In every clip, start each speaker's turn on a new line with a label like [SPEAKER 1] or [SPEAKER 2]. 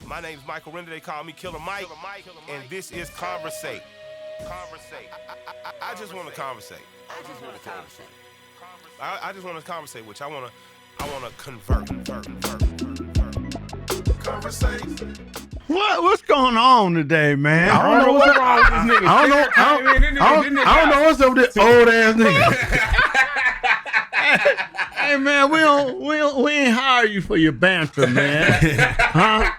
[SPEAKER 1] My name's Michael Render. They call me Killer Mike. And this is Conversate. I just want to conversate. I just want to conversate with you. I want to convert. Conversate.
[SPEAKER 2] What's going on today, man?
[SPEAKER 3] I don't know what's wrong with this nigga.
[SPEAKER 2] I don't know what's up with this old ass nigga. Hey man, we ain't hire you for your banter, man. Huh?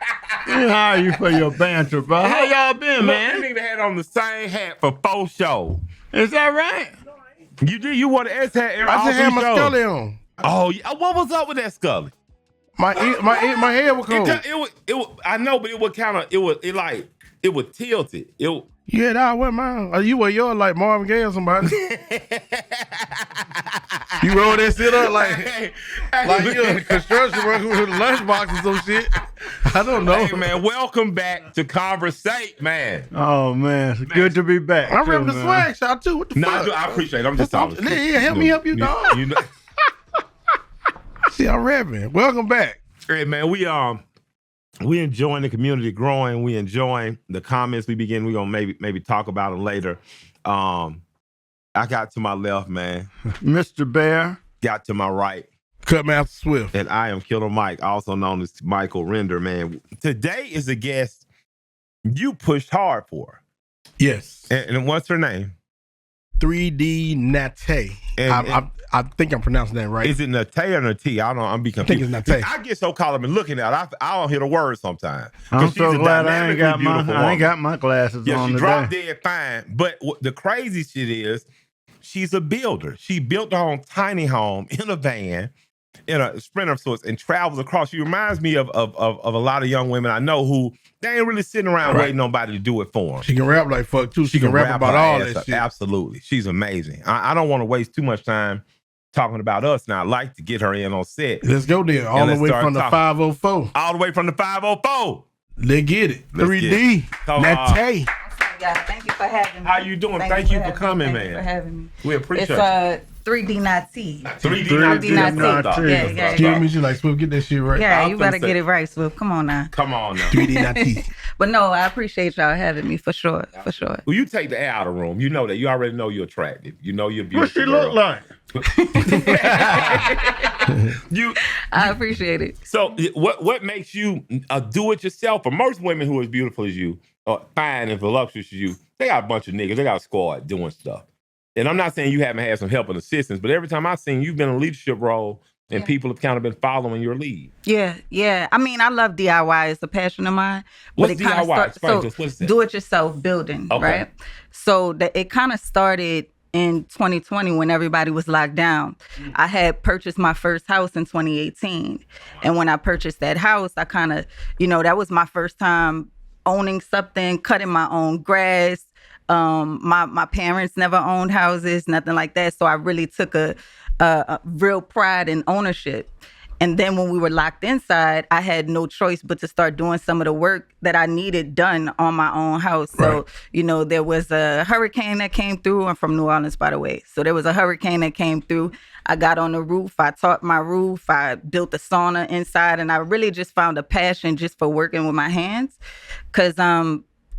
[SPEAKER 2] We ain't hire you for your banter, bro. How y'all been, man?
[SPEAKER 3] That nigga had on the same hat for 4 shows.
[SPEAKER 2] Is that right?
[SPEAKER 3] You did? You wore the S hat every
[SPEAKER 4] I just had my Scully on.
[SPEAKER 3] Oh, yeah. What was up with that Scully?
[SPEAKER 4] My head was cold.
[SPEAKER 3] I know, but it would kind of, it would tilt it.
[SPEAKER 4] Yeah, that was mine. Or you wear yours like Marvin Gaye or somebody. You roll that shit up like you in construction working with a lunchbox or some shit. I don't know.
[SPEAKER 3] Hey, man, welcome back to Conversate, man.
[SPEAKER 2] Oh, man. It's good to be back.
[SPEAKER 4] I remember the swag shot too. What the fuck?
[SPEAKER 3] I appreciate it. I'm just talking.
[SPEAKER 4] Yeah, help me help you, dog.
[SPEAKER 3] You know.
[SPEAKER 4] See, I'm rapping. Welcome back.
[SPEAKER 3] Hey, man, we enjoying the community growing. We enjoying the comments we begin. We're gonna maybe talk about them later. I got to my left, man.
[SPEAKER 2] Mr. Bear.
[SPEAKER 3] Got to my right.
[SPEAKER 4] Cutmaster Swiff.
[SPEAKER 3] And I am Killer Mike, also known as Michael Render, man. Today is a guest you pushed hard for.
[SPEAKER 4] Yes.
[SPEAKER 3] And what's her name?
[SPEAKER 4] 3D Nate. I think I'm pronouncing that right.
[SPEAKER 3] Is it Nate or Nate? I'm be confused.
[SPEAKER 4] I think it's Nate.
[SPEAKER 3] I get so caught up in looking at it, I don't hear the words sometimes.
[SPEAKER 2] I'm so glad I ain't got my glasses on
[SPEAKER 3] she
[SPEAKER 2] today.
[SPEAKER 3] dropped dead fine. But the crazy shit is, she's a builder. She built her own tiny home in a van, in a Sprinter of sorts, and travels across. She reminds me of a lot of young women I know who they ain't really sitting around waiting on nobody to do it for them.
[SPEAKER 4] She can rap like fuck too. She can rap about all that shit.
[SPEAKER 3] Absolutely. She's amazing. I don't want to waste too much time talking about us now. I'd like to get her in on set.
[SPEAKER 4] Let's go there. All the way from the 504.
[SPEAKER 3] All the way from the 504.
[SPEAKER 4] Let's get it. 3D. Nate.
[SPEAKER 5] Yeah, thank you for having me.
[SPEAKER 3] How you doing? Thank you for coming, man.
[SPEAKER 5] Thank you for having me.
[SPEAKER 3] We appreciate
[SPEAKER 5] it. It's 3D Nate.
[SPEAKER 3] 3D Nate.
[SPEAKER 5] Yeah.
[SPEAKER 4] Excuse me, she like, Swift, get that shit right.
[SPEAKER 5] Yeah, you better get it right, Swift. Come on now.
[SPEAKER 4] 3D Nate.
[SPEAKER 5] But no, I appreciate y'all having me for sure.
[SPEAKER 3] Well, you take the air out of the room. You know that. You already know you're attractive. You know you're beautiful.
[SPEAKER 2] What she look like?
[SPEAKER 5] I appreciate it.
[SPEAKER 3] So what makes you a do-it-yourselfer? Most women who are as beautiful as you, or fine and voluptuous as you, they got a bunch of niggas. They got a squad doing stuff. And I'm not saying you haven't had some help and assistance, but every time I've seen you've been in a leadership role and people have kind of been following your lead.
[SPEAKER 5] Yeah. I mean, I love DIY. It's a passion of mine.
[SPEAKER 3] What's DIY? Explain to us. What is that?
[SPEAKER 5] Do-it-yourself building, right? So it kind of started in 2020 when everybody was locked down. I had purchased my first house in 2018. And when I purchased that house, I kind of, that was my first time owning something, cutting my own grass. My parents never owned houses, nothing like that. So I really took a real pride in ownership. And then when we were locked inside, I had no choice but to start doing some of the work that I needed done on my own house. So, there was a hurricane that came through. I'm from New Orleans, by the way. So there was a hurricane that came through. I got on the roof. I topped my roof. I built a sauna inside. And I really just found a passion just for working with my hands. Because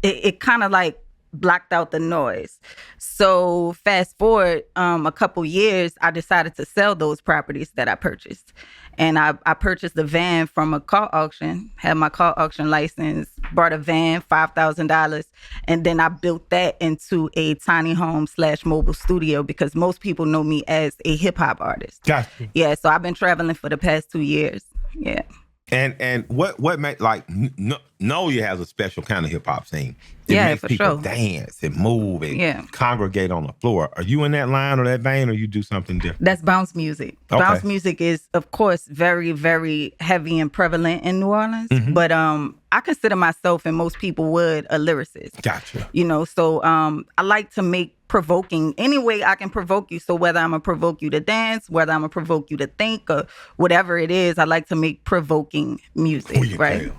[SPEAKER 5] it kind of like blocked out the noise. So fast forward a couple years, I decided to sell those properties that I purchased. And I purchased a van from a car auction, had my car auction license, bought a van, $5,000. And then I built that into a tiny home / mobile studio because most people know me as a hip hop artist.
[SPEAKER 3] Gotcha.
[SPEAKER 5] Yeah, so I've been traveling for the past 2 years. Yeah.
[SPEAKER 3] And what made Nolia has a special kind of hip hop scene. It makes
[SPEAKER 5] for
[SPEAKER 3] people
[SPEAKER 5] sure.
[SPEAKER 3] dance and move and congregate on the floor. Are you in that line or that vein, or you do something different?
[SPEAKER 5] That's bounce music.
[SPEAKER 3] Okay.
[SPEAKER 5] Bounce music is, of course, very, very heavy and prevalent in New Orleans.
[SPEAKER 3] Mm-hmm.
[SPEAKER 5] But I consider myself, and most people would, a lyricist.
[SPEAKER 3] Gotcha.
[SPEAKER 5] So I like to make provoking any way I can provoke you. So whether I'm gonna provoke you to dance, whether I'm gonna provoke you to think, or whatever it is, I like to make provoking music, right?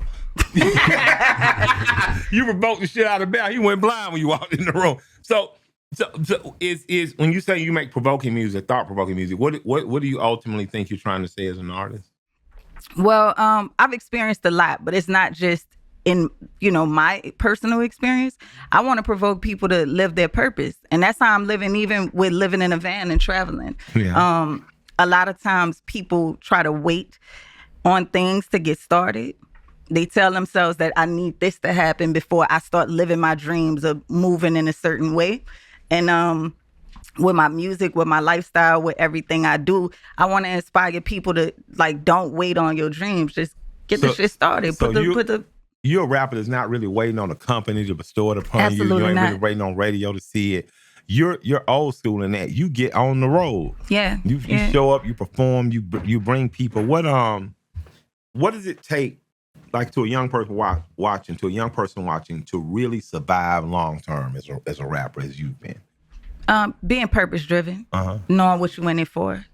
[SPEAKER 3] You provoked the shit out of Bell. You went blind when you walked in the room. So is when you say you make provoking music, thought-provoking music, what do you ultimately think you're trying to say as an artist?
[SPEAKER 5] Well, I've experienced a lot, but it's not just in, my personal experience, I want to provoke people to live their purpose. And that's how I'm living, even with living in a van and traveling.
[SPEAKER 3] Yeah.
[SPEAKER 5] A lot of times people try to wait on things to get started. They tell themselves that I need this to happen before I start living my dreams of moving in a certain way. And with my music, with my lifestyle, with everything I do, I want to inspire people to, like, don't wait on your dreams. Just get the shit started.
[SPEAKER 3] You're a rapper that's not really waiting on a company to bestow it upon you. You ain't really waiting on radio to see it. You're old school in that. You get on the road.
[SPEAKER 5] Yeah.
[SPEAKER 3] You show up, you perform, you bring people. What does it take, like, to a young person watching to really survive long term as a rapper, as you've been?
[SPEAKER 5] Being purpose driven, knowing what you in it for.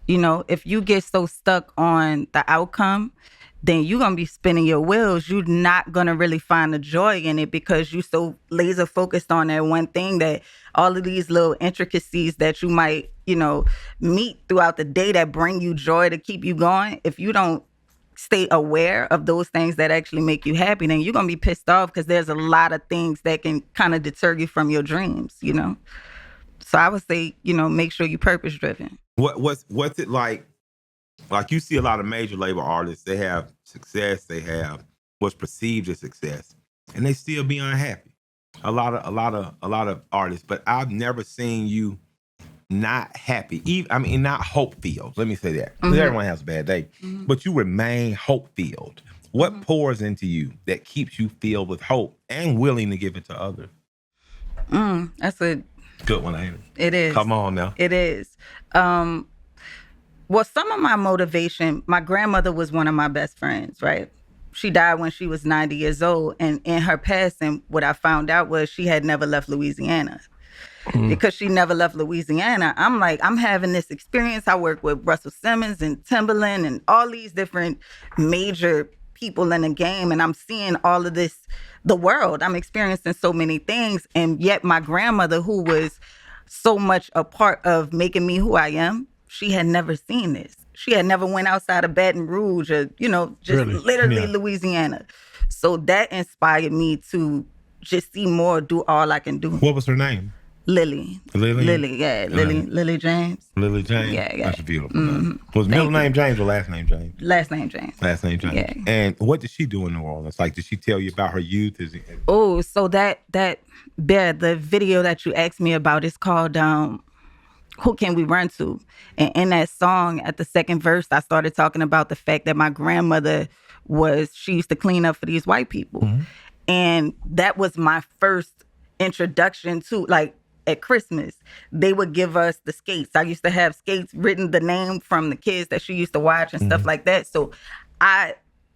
[SPEAKER 5] If you get so stuck on the outcome, then you're going to be spinning your wheels. You're not going to really find the joy in it because you're so laser focused on that one thing, that all of these little intricacies that you might, meet throughout the day that bring you joy to keep you going. If you don't stay aware of those things that actually make you happy, then you're going to be pissed off because there's a lot of things that can kind of deter you from your dreams, So I would say, make sure you're purpose driven.
[SPEAKER 3] What's it like? Like, you see a lot of major label artists, they have success, they have what's perceived as success, and they still be unhappy. A lot of artists, but I've never seen you not happy. Not hope-filled. Let me say that. Mm-hmm. Everyone has a bad day, but you remain hope-filled. What pours into you that keeps you filled with hope and willing to give it to others?
[SPEAKER 5] That's a
[SPEAKER 3] good one, ain't it?
[SPEAKER 5] It is.
[SPEAKER 3] Come on now.
[SPEAKER 5] It is. Well, some of my motivation, my grandmother was one of my best friends, right? She died when she was 90 years old. And in her passing, what I found out was she had never left Louisiana. Because she never left Louisiana, I'm like, I'm having this experience. I work with Russell Simmons and Timberland and all these different major people in the game. And I'm seeing all of this, the world. I'm experiencing so many things. And yet my grandmother, who was so much a part of making me who I am, she had never seen this. She had never went outside of Baton Rouge or, literally Louisiana. So that inspired me to just see more, do all I can do.
[SPEAKER 3] What was her name?
[SPEAKER 5] Lily, yeah. Lily James.
[SPEAKER 3] Lily James?
[SPEAKER 5] Yeah.
[SPEAKER 3] That's beautiful. Was middle name James or last name James?
[SPEAKER 5] Last name James.
[SPEAKER 3] Yeah. And what did she do in New Orleans? Like, did she tell you about her youth?
[SPEAKER 5] So the video that you asked me about is called Who Can We Run To? And in that song, at the second verse, I started talking about the fact that my grandmother she used to clean up for these white people. And that was my first introduction to, like, at Christmas, they would give us the skates. I used to have skates written, the name from the kids that she used to watch and stuff like that. So I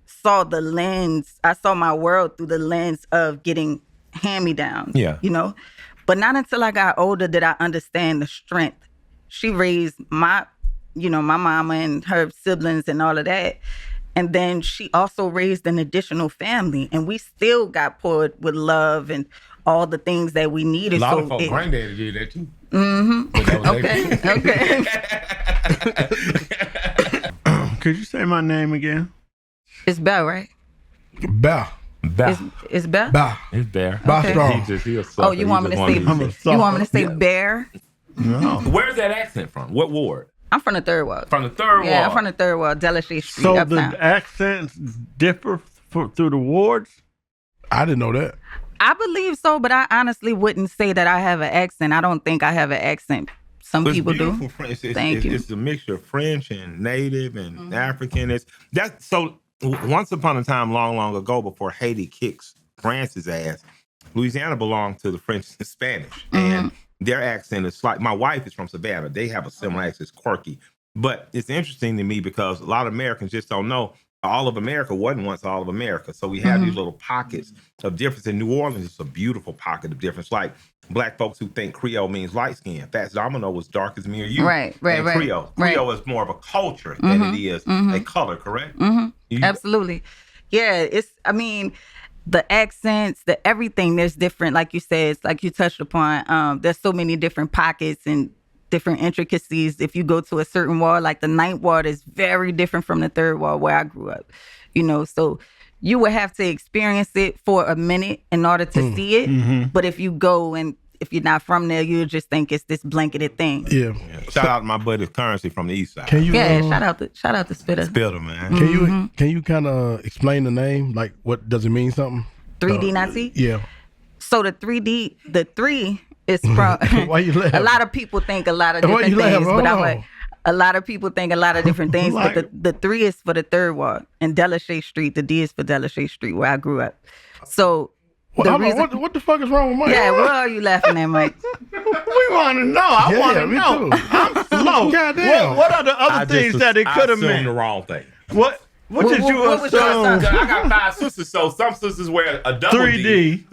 [SPEAKER 5] saw my world through the lens of getting hand-me-downs, But not until I got older did I understand the strength. She raised my mama and her siblings and all of that. And then she also raised an additional family. And we still got poured with love and all the things that we needed.
[SPEAKER 3] A lot of folks, granddaddy did that too.
[SPEAKER 5] Okay.
[SPEAKER 2] Could you say my name again?
[SPEAKER 5] It's Bell, right?
[SPEAKER 4] Bell.
[SPEAKER 5] It's Bell?
[SPEAKER 4] Bell.
[SPEAKER 3] It's Bear.
[SPEAKER 4] Bell.
[SPEAKER 5] You want me to say Bear?
[SPEAKER 2] No.
[SPEAKER 3] Where's that accent from? What ward?
[SPEAKER 5] I'm from the third ward.
[SPEAKER 3] From the third ward?
[SPEAKER 5] Yeah, I'm from the third ward, Delachey Street,
[SPEAKER 2] So
[SPEAKER 5] uptown.
[SPEAKER 2] the accents differ through the wards?
[SPEAKER 4] I didn't know that.
[SPEAKER 5] I believe so, but I honestly wouldn't say that I have an accent. I don't think I have an accent. Some people do. Thank you.
[SPEAKER 3] It's a mixture of French and Native and African. So once upon a time, long, long ago, before Haiti kicks France's ass, Louisiana belonged to the French and Spanish. And their accent is like, my wife is from Savannah. They have a similar accent. It's quirky. But it's interesting to me because a lot of Americans just don't know all of America wasn't once all of America. So we have these little pockets of difference. In New Orleans, it's a beautiful pocket of difference. Like black folks who think Creole means light skin. Fats Domino was dark as me or you.
[SPEAKER 5] Right.
[SPEAKER 3] Creole. Creole is more of a culture than it is a color, correct?
[SPEAKER 5] Absolutely. Yeah, the accents, the everything, there's different, like you said, like you touched upon, there's so many different pockets and different intricacies. If you go to a certain ward, like the ninth ward is very different from the third ward where I grew up, so you would have to experience it for a minute in order to see it. But if you go and if you're not from there, you'll just think it's this blanketed thing.
[SPEAKER 4] Yeah.
[SPEAKER 3] Shout out to my buddy Currency from the East Side.
[SPEAKER 4] Can you?
[SPEAKER 5] Shout out to Spitter.
[SPEAKER 3] Spitter, man.
[SPEAKER 4] Can you kind of explain the name? Like, what does it mean? Something?
[SPEAKER 5] 3D Nazi.
[SPEAKER 4] Yeah.
[SPEAKER 5] So the 3 is from.
[SPEAKER 4] Why you laughing?
[SPEAKER 5] A lot of people think a lot of different things, but I'm like, a lot of people think a lot of different things.
[SPEAKER 4] Like,
[SPEAKER 5] but the 3 is for the third ward in Delashay Street. The D is for Delashay Street, where I grew up. So.
[SPEAKER 4] What the fuck is wrong with Mike?
[SPEAKER 5] Yeah, what are you laughing at, Mike?
[SPEAKER 2] We want to know. I want to know.
[SPEAKER 4] Too.
[SPEAKER 2] I'm slow.
[SPEAKER 4] Goddamn.
[SPEAKER 2] What are the other things that it could have
[SPEAKER 3] I assumed
[SPEAKER 2] meant?
[SPEAKER 3] the wrong thing.
[SPEAKER 2] What did you
[SPEAKER 5] was your
[SPEAKER 2] assume?
[SPEAKER 5] assumption?
[SPEAKER 3] I got 5 sisters, so some sisters wear a double
[SPEAKER 2] 3D.
[SPEAKER 3] D.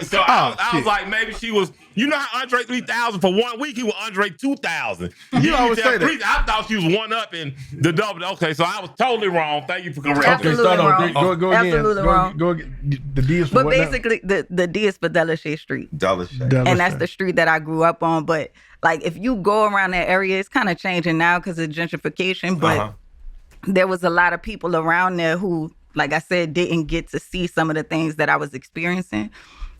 [SPEAKER 3] So I was
[SPEAKER 4] shit.
[SPEAKER 3] like, maybe she was. You know how Andre 3000 for 1 week he was Andre 2000.
[SPEAKER 4] You always say that.
[SPEAKER 3] I thought she was one up in the double. Okay, so I was totally wrong. Thank you for correcting.
[SPEAKER 5] Absolutely
[SPEAKER 4] Start
[SPEAKER 5] wrong.
[SPEAKER 4] over. Go again.
[SPEAKER 5] Absolutely wrong.
[SPEAKER 4] Go again. The D is for
[SPEAKER 5] But
[SPEAKER 4] what now?
[SPEAKER 5] basically, the D is for Delashay Street.
[SPEAKER 4] Delashay.
[SPEAKER 5] And that's the street that I grew up on. But like, if you go around that area, it's kind of changing now because of gentrification. But there was a lot of people around there who, like I said, didn't get to see some of the things that I was experiencing.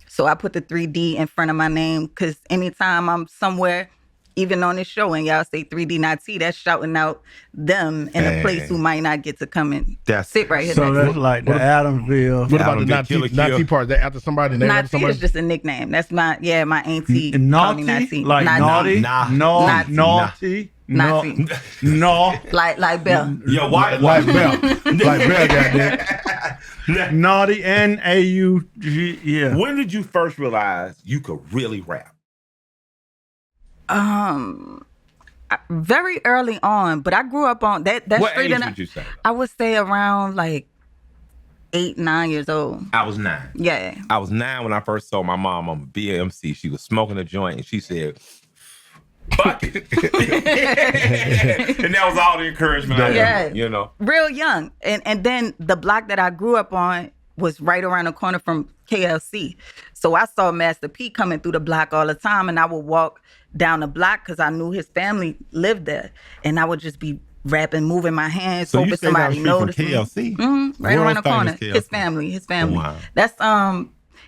[SPEAKER 5] So I put the 3D in front of my name because anytime I'm somewhere, even on this show, and y'all say 3D Nazi, that's shouting out them in a place who might not get to come and sit right here.
[SPEAKER 2] So
[SPEAKER 5] next to
[SPEAKER 2] that's
[SPEAKER 5] me.
[SPEAKER 2] like the Adamsville.
[SPEAKER 4] What about the
[SPEAKER 3] Adamsville
[SPEAKER 4] Nazi part? Is that after somebody? Named after
[SPEAKER 5] Nazi
[SPEAKER 4] somebody?
[SPEAKER 5] is just a nickname. That's my auntie. called me
[SPEAKER 2] Naughty?
[SPEAKER 5] Nazi.
[SPEAKER 2] Like naughty?
[SPEAKER 5] Nazi.
[SPEAKER 2] Naughty?
[SPEAKER 5] Nazi.
[SPEAKER 2] No.
[SPEAKER 5] Like Bell.
[SPEAKER 3] Yo,
[SPEAKER 4] White belt. Like Bell got that.
[SPEAKER 2] Naughty, N-A-U-G, yeah.
[SPEAKER 3] When did you first realize you could really rap?
[SPEAKER 5] Very early on, but I grew up on that
[SPEAKER 3] What
[SPEAKER 5] street.
[SPEAKER 3] age would you say?
[SPEAKER 5] I would say around like 8, 9 years old.
[SPEAKER 3] I was 9.
[SPEAKER 5] Yeah.
[SPEAKER 3] I was 9 when I first saw my mom on BMC. She was smoking a joint, and she said, "Fuck it," and that was all the encouragement I had. You know,
[SPEAKER 5] real young. And then the block that I grew up on was right around the corner from KLC. So I saw Master P coming through the block all the time, and I would walk down the block because I knew his family lived there, and I would just be rapping, moving my hands,
[SPEAKER 3] so
[SPEAKER 5] hoping somebody noticed me.
[SPEAKER 3] KLC,
[SPEAKER 5] right around the corner. His family.
[SPEAKER 3] Wow.
[SPEAKER 5] That's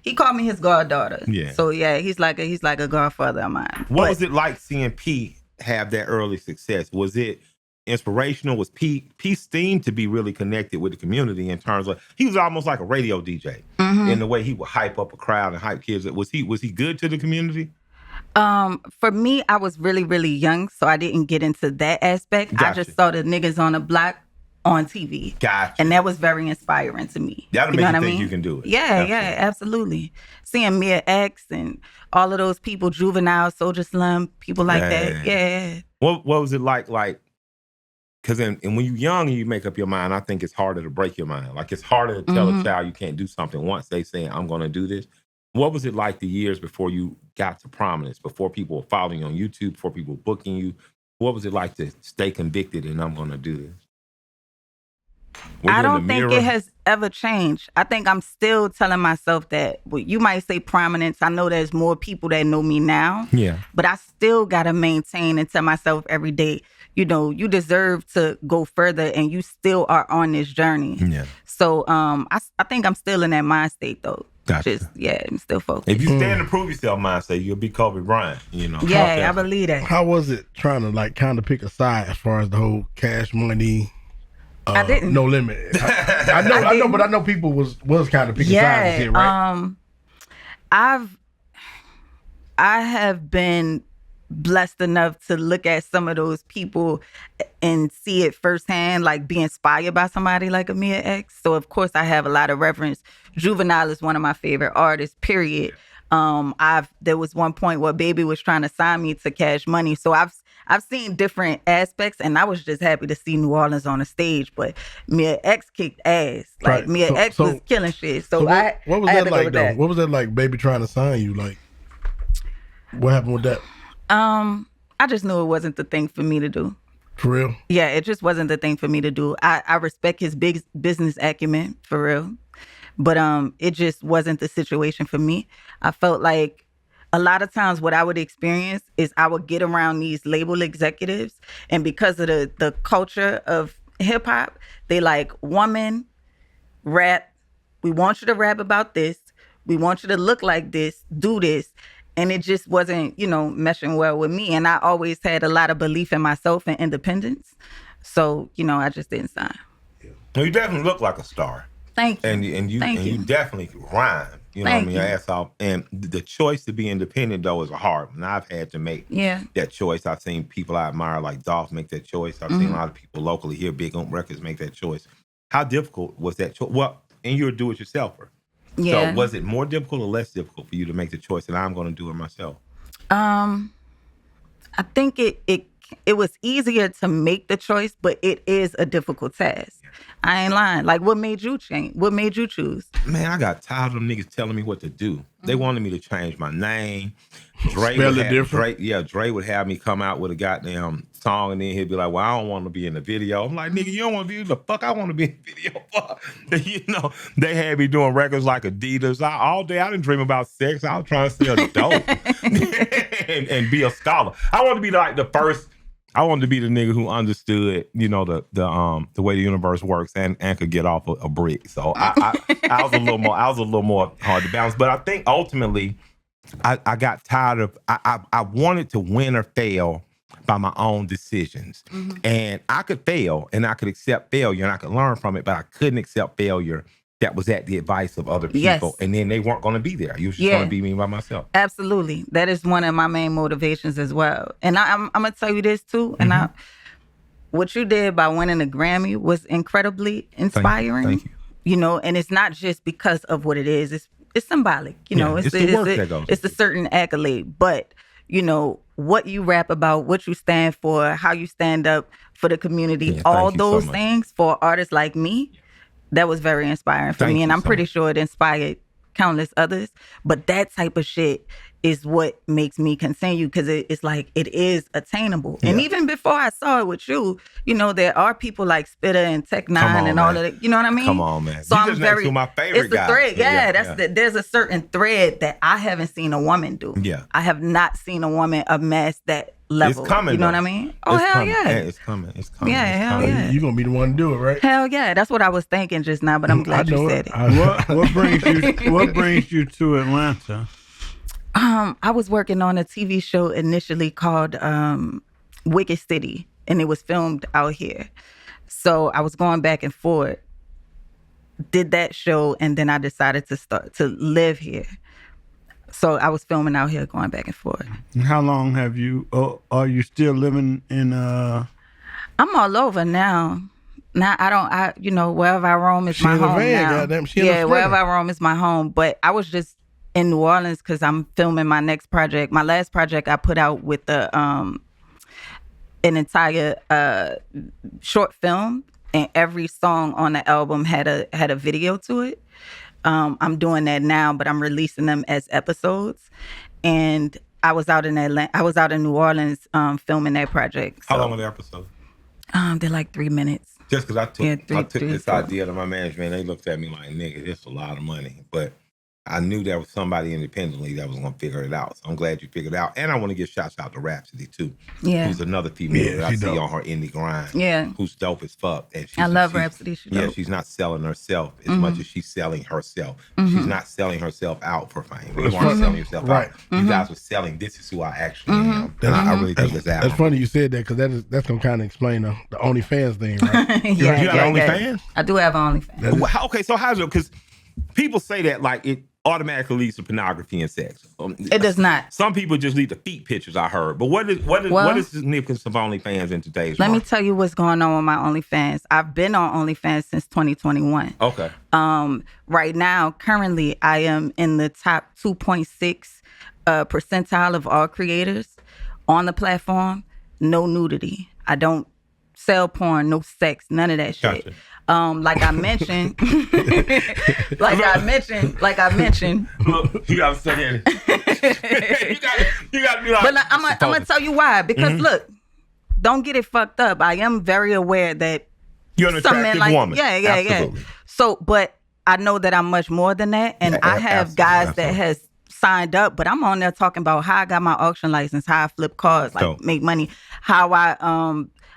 [SPEAKER 5] he called me his goddaughter.
[SPEAKER 3] Yeah.
[SPEAKER 5] So yeah, he's like a godfather of mine.
[SPEAKER 3] What was it like seeing P have that early success? Was it inspirational? Was P seemed to be really connected with the community in terms of he was almost like a radio DJ in the way he would hype up a crowd and hype kids. Was he good to the community?
[SPEAKER 5] For me, I was really, really young, so I didn't get into that aspect.
[SPEAKER 3] Gotcha.
[SPEAKER 5] I just saw the niggas on the block on TV.
[SPEAKER 3] Gotcha.
[SPEAKER 5] And that was very inspiring to me.
[SPEAKER 3] That'll
[SPEAKER 5] you
[SPEAKER 3] make
[SPEAKER 5] know
[SPEAKER 3] you
[SPEAKER 5] what I
[SPEAKER 3] think
[SPEAKER 5] mean?
[SPEAKER 3] you can do it.
[SPEAKER 5] Yeah, absolutely. Seeing Mia X and all of those people, Juvenile, Soldier Slum, people like that. Yeah.
[SPEAKER 3] What was it like? Because and when you're young and you make up your mind, I think it's harder to break your mind. Like it's harder to tell a child you can't do something once they say, "I'm going to do this." What was it like the years before you got to prominence, before people were following you on YouTube, before people were booking you? What was it like to stay convicted and I'm going to do this?
[SPEAKER 5] I don't think it has ever changed. I think I'm still telling myself that. Well, you might say prominence. I know there's more people that know me now.
[SPEAKER 3] Yeah.
[SPEAKER 5] But I still got to maintain and tell myself every day, you know, you deserve to go further and you still are on this journey.
[SPEAKER 3] Yeah.
[SPEAKER 5] So I think I'm still in that mind state though.
[SPEAKER 3] Gotcha.
[SPEAKER 5] I'm still focused.
[SPEAKER 3] If you stand to prove yourself mindset, you'll be Kobe Bryant, you know.
[SPEAKER 5] Yeah, I believe that.
[SPEAKER 4] How was it trying to like kind of pick a side as far as the whole Cash Money?
[SPEAKER 5] I didn't.
[SPEAKER 4] No Limit. I know, but I know people was kind of picking sides and shit, right?
[SPEAKER 5] I have been blessed enough to look at some of those people and see it firsthand, like be inspired by somebody like Amir X. So of course I have a lot of reverence. Juvenile is one of my favorite artists, period. There was one point where Baby was trying to sign me to Cash Money. So I've seen different aspects, and I was just happy to see New Orleans on the stage. But Mia X kicked ass. Like
[SPEAKER 4] Right.
[SPEAKER 5] Mia X was killing shit. So
[SPEAKER 4] what was
[SPEAKER 5] I had
[SPEAKER 4] that
[SPEAKER 5] to go
[SPEAKER 4] like
[SPEAKER 5] with
[SPEAKER 4] though?
[SPEAKER 5] that.
[SPEAKER 4] What was that like? Baby trying to sign you? Like, what happened with that?
[SPEAKER 5] I just knew it wasn't the thing for me to do.
[SPEAKER 4] For real?
[SPEAKER 5] Yeah, it just wasn't the thing for me to do. I respect his big business acumen, for real. But it just wasn't the situation for me. I felt like a lot of times what I would experience is I would get around these label executives, and because of the culture of hip hop, they like woman, rap, we want you to rap about this. We want you to look like this, do this. And it just wasn't, meshing well with me. And I always had a lot of belief in myself and independence. So, I just didn't sign.
[SPEAKER 1] Well, you definitely look like a star.
[SPEAKER 5] Thank you.
[SPEAKER 1] And you definitely rhyme. You know what I mean? Your ass off. And the choice to be independent, though, is a hard one. I've had to make that choice. I've seen people I admire like Dolph make that choice. I've seen a lot of people locally here, Big Ump Records, make that choice. How difficult was that choice? Well, and you're a do-it-yourselfer.
[SPEAKER 5] Yeah.
[SPEAKER 1] So was it more difficult or less difficult for you to make the choice that I'm going to do it myself?
[SPEAKER 5] I think it was easier to make the choice, but it is a difficult task. I ain't lying. Like, what made you change? What made you choose?
[SPEAKER 1] Man, I got tired of them niggas telling me what to do. They wanted me to change my name. Dre would have me come out with a goddamn song, and then he'd be like, well, I don't want to be in the video. I'm like, nigga, you don't want to be the fuck I want to be in the video for. They had me doing records like Adidas. All day I didn't dream about sex. I was trying to sell dope and be a scholar. I wanted to be like the first. I wanted to be the nigga who understood, the way the universe works and could get off a brick. So I was a little more hard to balance. But I think ultimately I got tired of I wanted to win or fail by my own decisions. Mm-hmm. And I could fail and I could accept failure and I could learn from it, but I couldn't accept failure that was at the advice of other people. Yes. And then they weren't going to be there. You was just going to be me by myself.
[SPEAKER 5] Absolutely. That is one of my main motivations as well. And I'm going to tell you this too. And what you did by winning a Grammy was incredibly inspiring.
[SPEAKER 1] Thank you.
[SPEAKER 5] And it's not just because of what it is. It's symbolic.
[SPEAKER 1] It's the work that goes.
[SPEAKER 5] It's a certain accolade. But, what you rap about, what you stand for, how you stand up for the community, all those things for artists like me, that was very inspiring for me. And I'm pretty sure it inspired countless others. But that type of shit is what makes me continue, because it's like it is attainable. Yeah. And even before I saw it with you, there are people like Spitter and Tech Nine and all of that. You know what I mean?
[SPEAKER 1] Come on, man.
[SPEAKER 5] So
[SPEAKER 1] you just named two of my favorite guys.
[SPEAKER 5] It's the thread. There's a certain thread that I haven't seen a woman do.
[SPEAKER 1] Yeah.
[SPEAKER 5] I have not seen a woman amass that level.
[SPEAKER 1] It's coming.
[SPEAKER 5] You know what I mean? Oh, hell yeah.
[SPEAKER 1] It's coming.
[SPEAKER 5] Yeah, hell yeah.
[SPEAKER 4] You're going to be the one to do it, right?
[SPEAKER 5] Hell yeah. That's what I was thinking just now, but I'm glad you said it.
[SPEAKER 2] What brings you to Atlanta?
[SPEAKER 5] I was working on a TV show initially called Wicked City, and it was filmed out here. So I was going back and forth, did that show, and then I decided to start to live here. So I was filming out here, going back and forth.
[SPEAKER 2] And how long have you, are you still living in,
[SPEAKER 5] I'm all over now. Now wherever I roam is my home now. Wherever I roam is my home. But I was just in New Orleans because I'm filming my next project. My last project I put out with an entire short film, and every song on the album had a video to it. I'm doing that now, but I'm releasing them as episodes. And I was out in New Orleans filming that project.
[SPEAKER 1] How long were the episodes?
[SPEAKER 5] They're like 3 minutes.
[SPEAKER 1] Just because I took this idea to my management, they looked at me like, nigga, this is a lot of money. But I knew there was somebody independently that was going to figure it out. So I'm glad you figured it out. And I want to give shouts out to Rhapsody, too.
[SPEAKER 5] Yeah.
[SPEAKER 1] Who's another female that I see on her indie grind.
[SPEAKER 5] Yeah.
[SPEAKER 1] Who's dope as fuck. And
[SPEAKER 5] I love Rhapsody. She's dope.
[SPEAKER 1] She's not selling herself as much as she's selling herself. Mm-hmm. She's not selling herself out for fame. You aren't selling yourself out. You guys are selling, this is who I actually am. And I really think that's
[SPEAKER 4] That's funny you said that, because that's going to kind of explain the OnlyFans thing, right?
[SPEAKER 1] You got OnlyFans?
[SPEAKER 5] I do have OnlyFans.
[SPEAKER 1] Okay, so how's it? Because people say that like it automatically leads to pornography and sex.
[SPEAKER 5] It does not.
[SPEAKER 1] Some people just lead to feet pictures, I heard. But what is the significance of OnlyFans in today's
[SPEAKER 5] Let
[SPEAKER 1] market?
[SPEAKER 5] me tell you what's going on with my OnlyFans. I've been on OnlyFans since 2021.
[SPEAKER 1] Okay.
[SPEAKER 5] Right now, currently, I am in the top 2.6 percentile of all creators on the platform. No nudity. I don't sell porn, no sex, none of that shit.
[SPEAKER 1] Gotcha.
[SPEAKER 5] Like I mentioned, like I mentioned.
[SPEAKER 1] Look, you gotta say that. you gotta be like.
[SPEAKER 5] But I'm gonna tell you why. Because look, don't get it fucked up. I am very aware that
[SPEAKER 1] you're an attractive woman.
[SPEAKER 5] Yeah.
[SPEAKER 1] Absolutely.
[SPEAKER 5] So, but I know that I'm much more than that, and I have guys that has signed up, but I'm on there talking about how I got my auction license, how I flip cars, like make money, how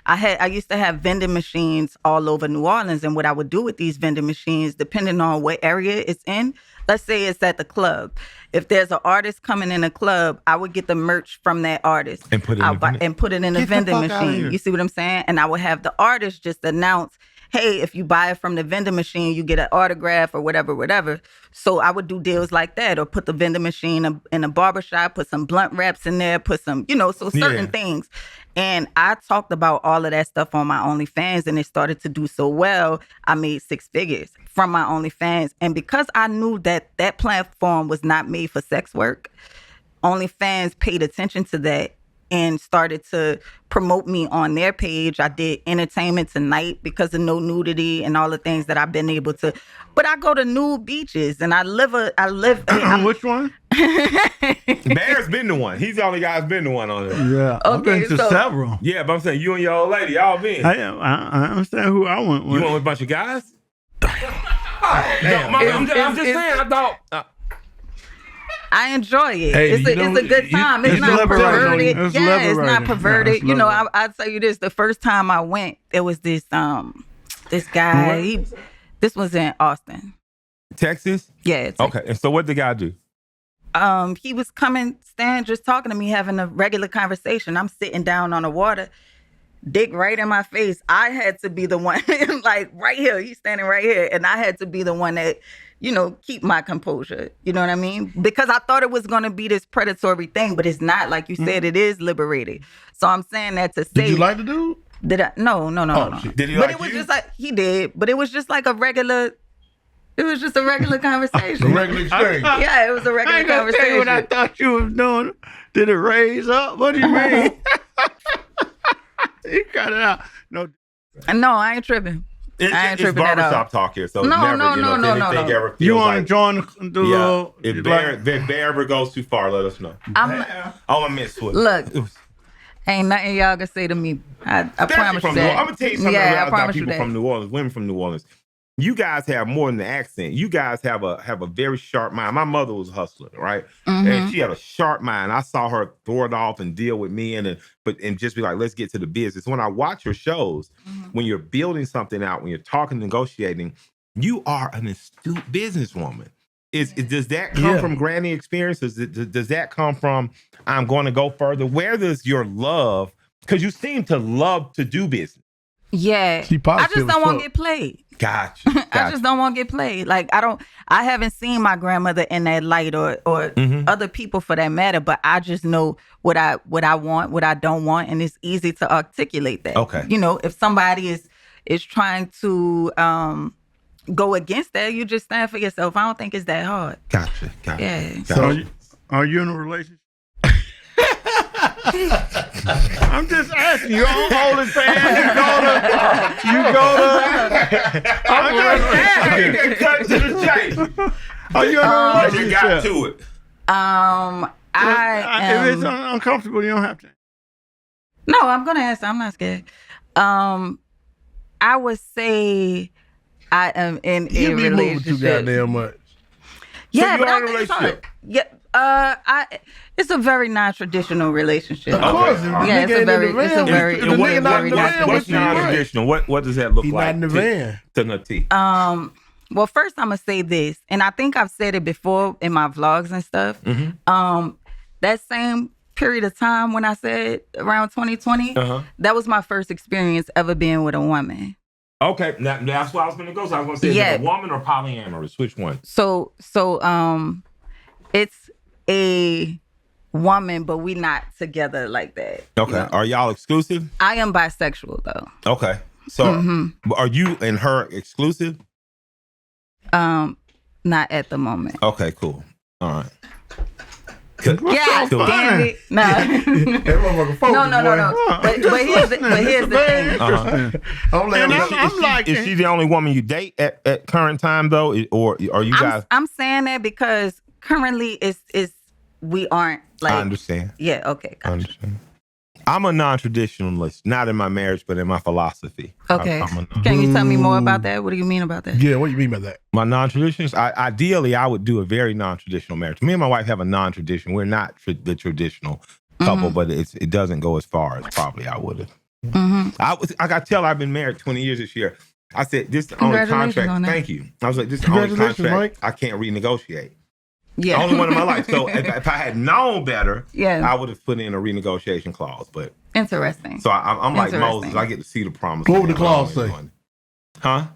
[SPEAKER 5] I used to have vending machines all over New Orleans, and what I would do with these vending machines, depending on what area it's in, let's say it's at the club. If there's an artist coming in a club, I would get the merch from that artist
[SPEAKER 1] and put it in
[SPEAKER 5] a vending machine. You see what I'm saying? And I would have the artist just announce, hey, if you buy it from the vending machine, you get an autograph or whatever. So I would do deals like that, or put the vending machine in a barbershop, put some blunt wraps in there, put some, certain things. And I talked about all of that stuff on my OnlyFans, and it started to do so well. I made 6 figures from my OnlyFans. And because I knew that that platform was not made for sex work, OnlyFans paid attention to that and started to promote me on their page. I did Entertainment Tonight because of no nudity and all the things that I've been able to. But I go to nude beaches and I live.
[SPEAKER 2] Which one?
[SPEAKER 3] Bear's been the one. He's the only guy that's been the one on there.
[SPEAKER 2] Yeah, I've been to several.
[SPEAKER 3] Yeah, but I'm saying you and your old lady, y'all been.
[SPEAKER 2] I understand who I went with.
[SPEAKER 3] You went with a bunch of guys? I'm just saying, I thought...
[SPEAKER 5] I enjoy it. It's a good time. It's not perverted. It's not perverted. I'll tell you this. The first time I went, it was this guy. This was in Austin.
[SPEAKER 3] Texas?
[SPEAKER 5] Yeah. Texas.
[SPEAKER 3] Okay. And so what did the guy do?
[SPEAKER 5] He was just talking to me, having a regular conversation. I'm sitting down on the water, dick right in my face. I had to be the one, like right here. He's standing right here. And I had to be the one that, keep my composure. You know what I mean? Because I thought it was going to be this predatory thing, but it's not. Like you said, it is liberating. So I'm saying that to say.
[SPEAKER 4] Did you like the dude?
[SPEAKER 5] Did I? No.
[SPEAKER 3] Did he
[SPEAKER 5] but
[SPEAKER 3] like
[SPEAKER 5] it was
[SPEAKER 3] you?
[SPEAKER 5] just like, he did. But it was just like a regular. It was just a regular conversation.
[SPEAKER 4] A regular exchange.
[SPEAKER 5] Yeah, it was a regular conversation.
[SPEAKER 2] Tell you what I thought you was doing. Did it raise up? What do you mean? You cut it out. No,
[SPEAKER 5] I ain't tripping.
[SPEAKER 3] It's barbershop talk here, so
[SPEAKER 5] No.
[SPEAKER 2] You want to join the little...
[SPEAKER 3] If Bear ever goes too far, let us know. I miss Swift.
[SPEAKER 5] Look, ain't nothing y'all can say to me. I promise you that.
[SPEAKER 3] I'm going to tell you something about people
[SPEAKER 5] that.
[SPEAKER 3] from New Orleans, women from New Orleans. You guys have more than the accent. You guys have a very sharp mind. My mother was a hustler, right? Mm-hmm. And she had a sharp mind. I saw her throw it off and deal with me and just be like, let's get to the business. When I watch your shows, when you're building something out, when you're talking, negotiating, you are an astute businesswoman. Does that come from granny experiences? Does that come from, I'm going to go further? Where does your love, because you seem to love to do business.
[SPEAKER 5] Yeah. I just don't want to get played.
[SPEAKER 3] Gotcha.
[SPEAKER 5] I just don't want to get played. Like, I haven't seen my grandmother in that light or other people for that matter, but I just know what I want, what I don't want, and it's easy to articulate that.
[SPEAKER 3] Okay.
[SPEAKER 5] If somebody is trying to go against that, you just stand for yourself. I don't think it's that hard.
[SPEAKER 3] Gotcha.
[SPEAKER 5] Yeah.
[SPEAKER 2] So are you in a relationship? I'm just asking. You're on OnlyFans. You go to. I'm just asking.
[SPEAKER 3] Cut to the chase.
[SPEAKER 2] Are you in a relationship?
[SPEAKER 3] You got to it.
[SPEAKER 2] If it's uncomfortable, you don't have to.
[SPEAKER 5] No, I'm gonna answer. I'm not scared. I would say I am in a relationship.
[SPEAKER 4] Moving too goddamn much.
[SPEAKER 5] Yeah,
[SPEAKER 3] so
[SPEAKER 5] but I think it's hard. Yeah. It's a very non-traditional relationship.
[SPEAKER 4] Of course,
[SPEAKER 5] yeah, it's a very
[SPEAKER 3] What's non-traditional? What does that look
[SPEAKER 4] He's
[SPEAKER 3] like?
[SPEAKER 4] Not in the van.
[SPEAKER 3] To the T.
[SPEAKER 5] Well, first I'm gonna say this, and I think I've said it before in my vlogs and stuff. That same period of time when I said around 2020, that was my first experience ever being with a woman.
[SPEAKER 3] Okay, now that's what I was gonna go. So I was gonna say, is it a woman or polyamorous? Which one?
[SPEAKER 5] So, it's a woman, but we not together like that.
[SPEAKER 3] Okay. Are y'all exclusive?
[SPEAKER 5] I am bisexual though.
[SPEAKER 3] Okay. So are you and her exclusive?
[SPEAKER 5] Not at the moment.
[SPEAKER 3] Okay, cool. All right.
[SPEAKER 5] Yeah, damn it. No. But here's the thing.
[SPEAKER 3] I'm like, is she the only woman you date at current time though, or are you guys?
[SPEAKER 5] I'm saying that because currently we aren't like.
[SPEAKER 3] I understand.
[SPEAKER 5] Yeah. Okay. Gotcha.
[SPEAKER 3] I understand. I'm a non-traditionalist, not in my marriage, but in my philosophy.
[SPEAKER 5] Okay. Can you tell me more about that? What do you mean about that?
[SPEAKER 4] Yeah, what do you mean by that?
[SPEAKER 3] My non-traditionalist, ideally, I would do a very non-traditional marriage. Me and my wife have a non-tradition. We're not the traditional couple, but it doesn't go as far as probably I would have.
[SPEAKER 1] I got to tell her I've been married 20 years this year. I said, this is the only contract. Thank you. I was like, this is the only contract Mike. I can't renegotiate. Yeah. The only one in my life. So if I had known better, I would have put in a renegotiation clause. But
[SPEAKER 5] interesting.
[SPEAKER 1] So I'm like Moses. I get to see the promise.
[SPEAKER 4] What would the clause say?
[SPEAKER 1] Huh?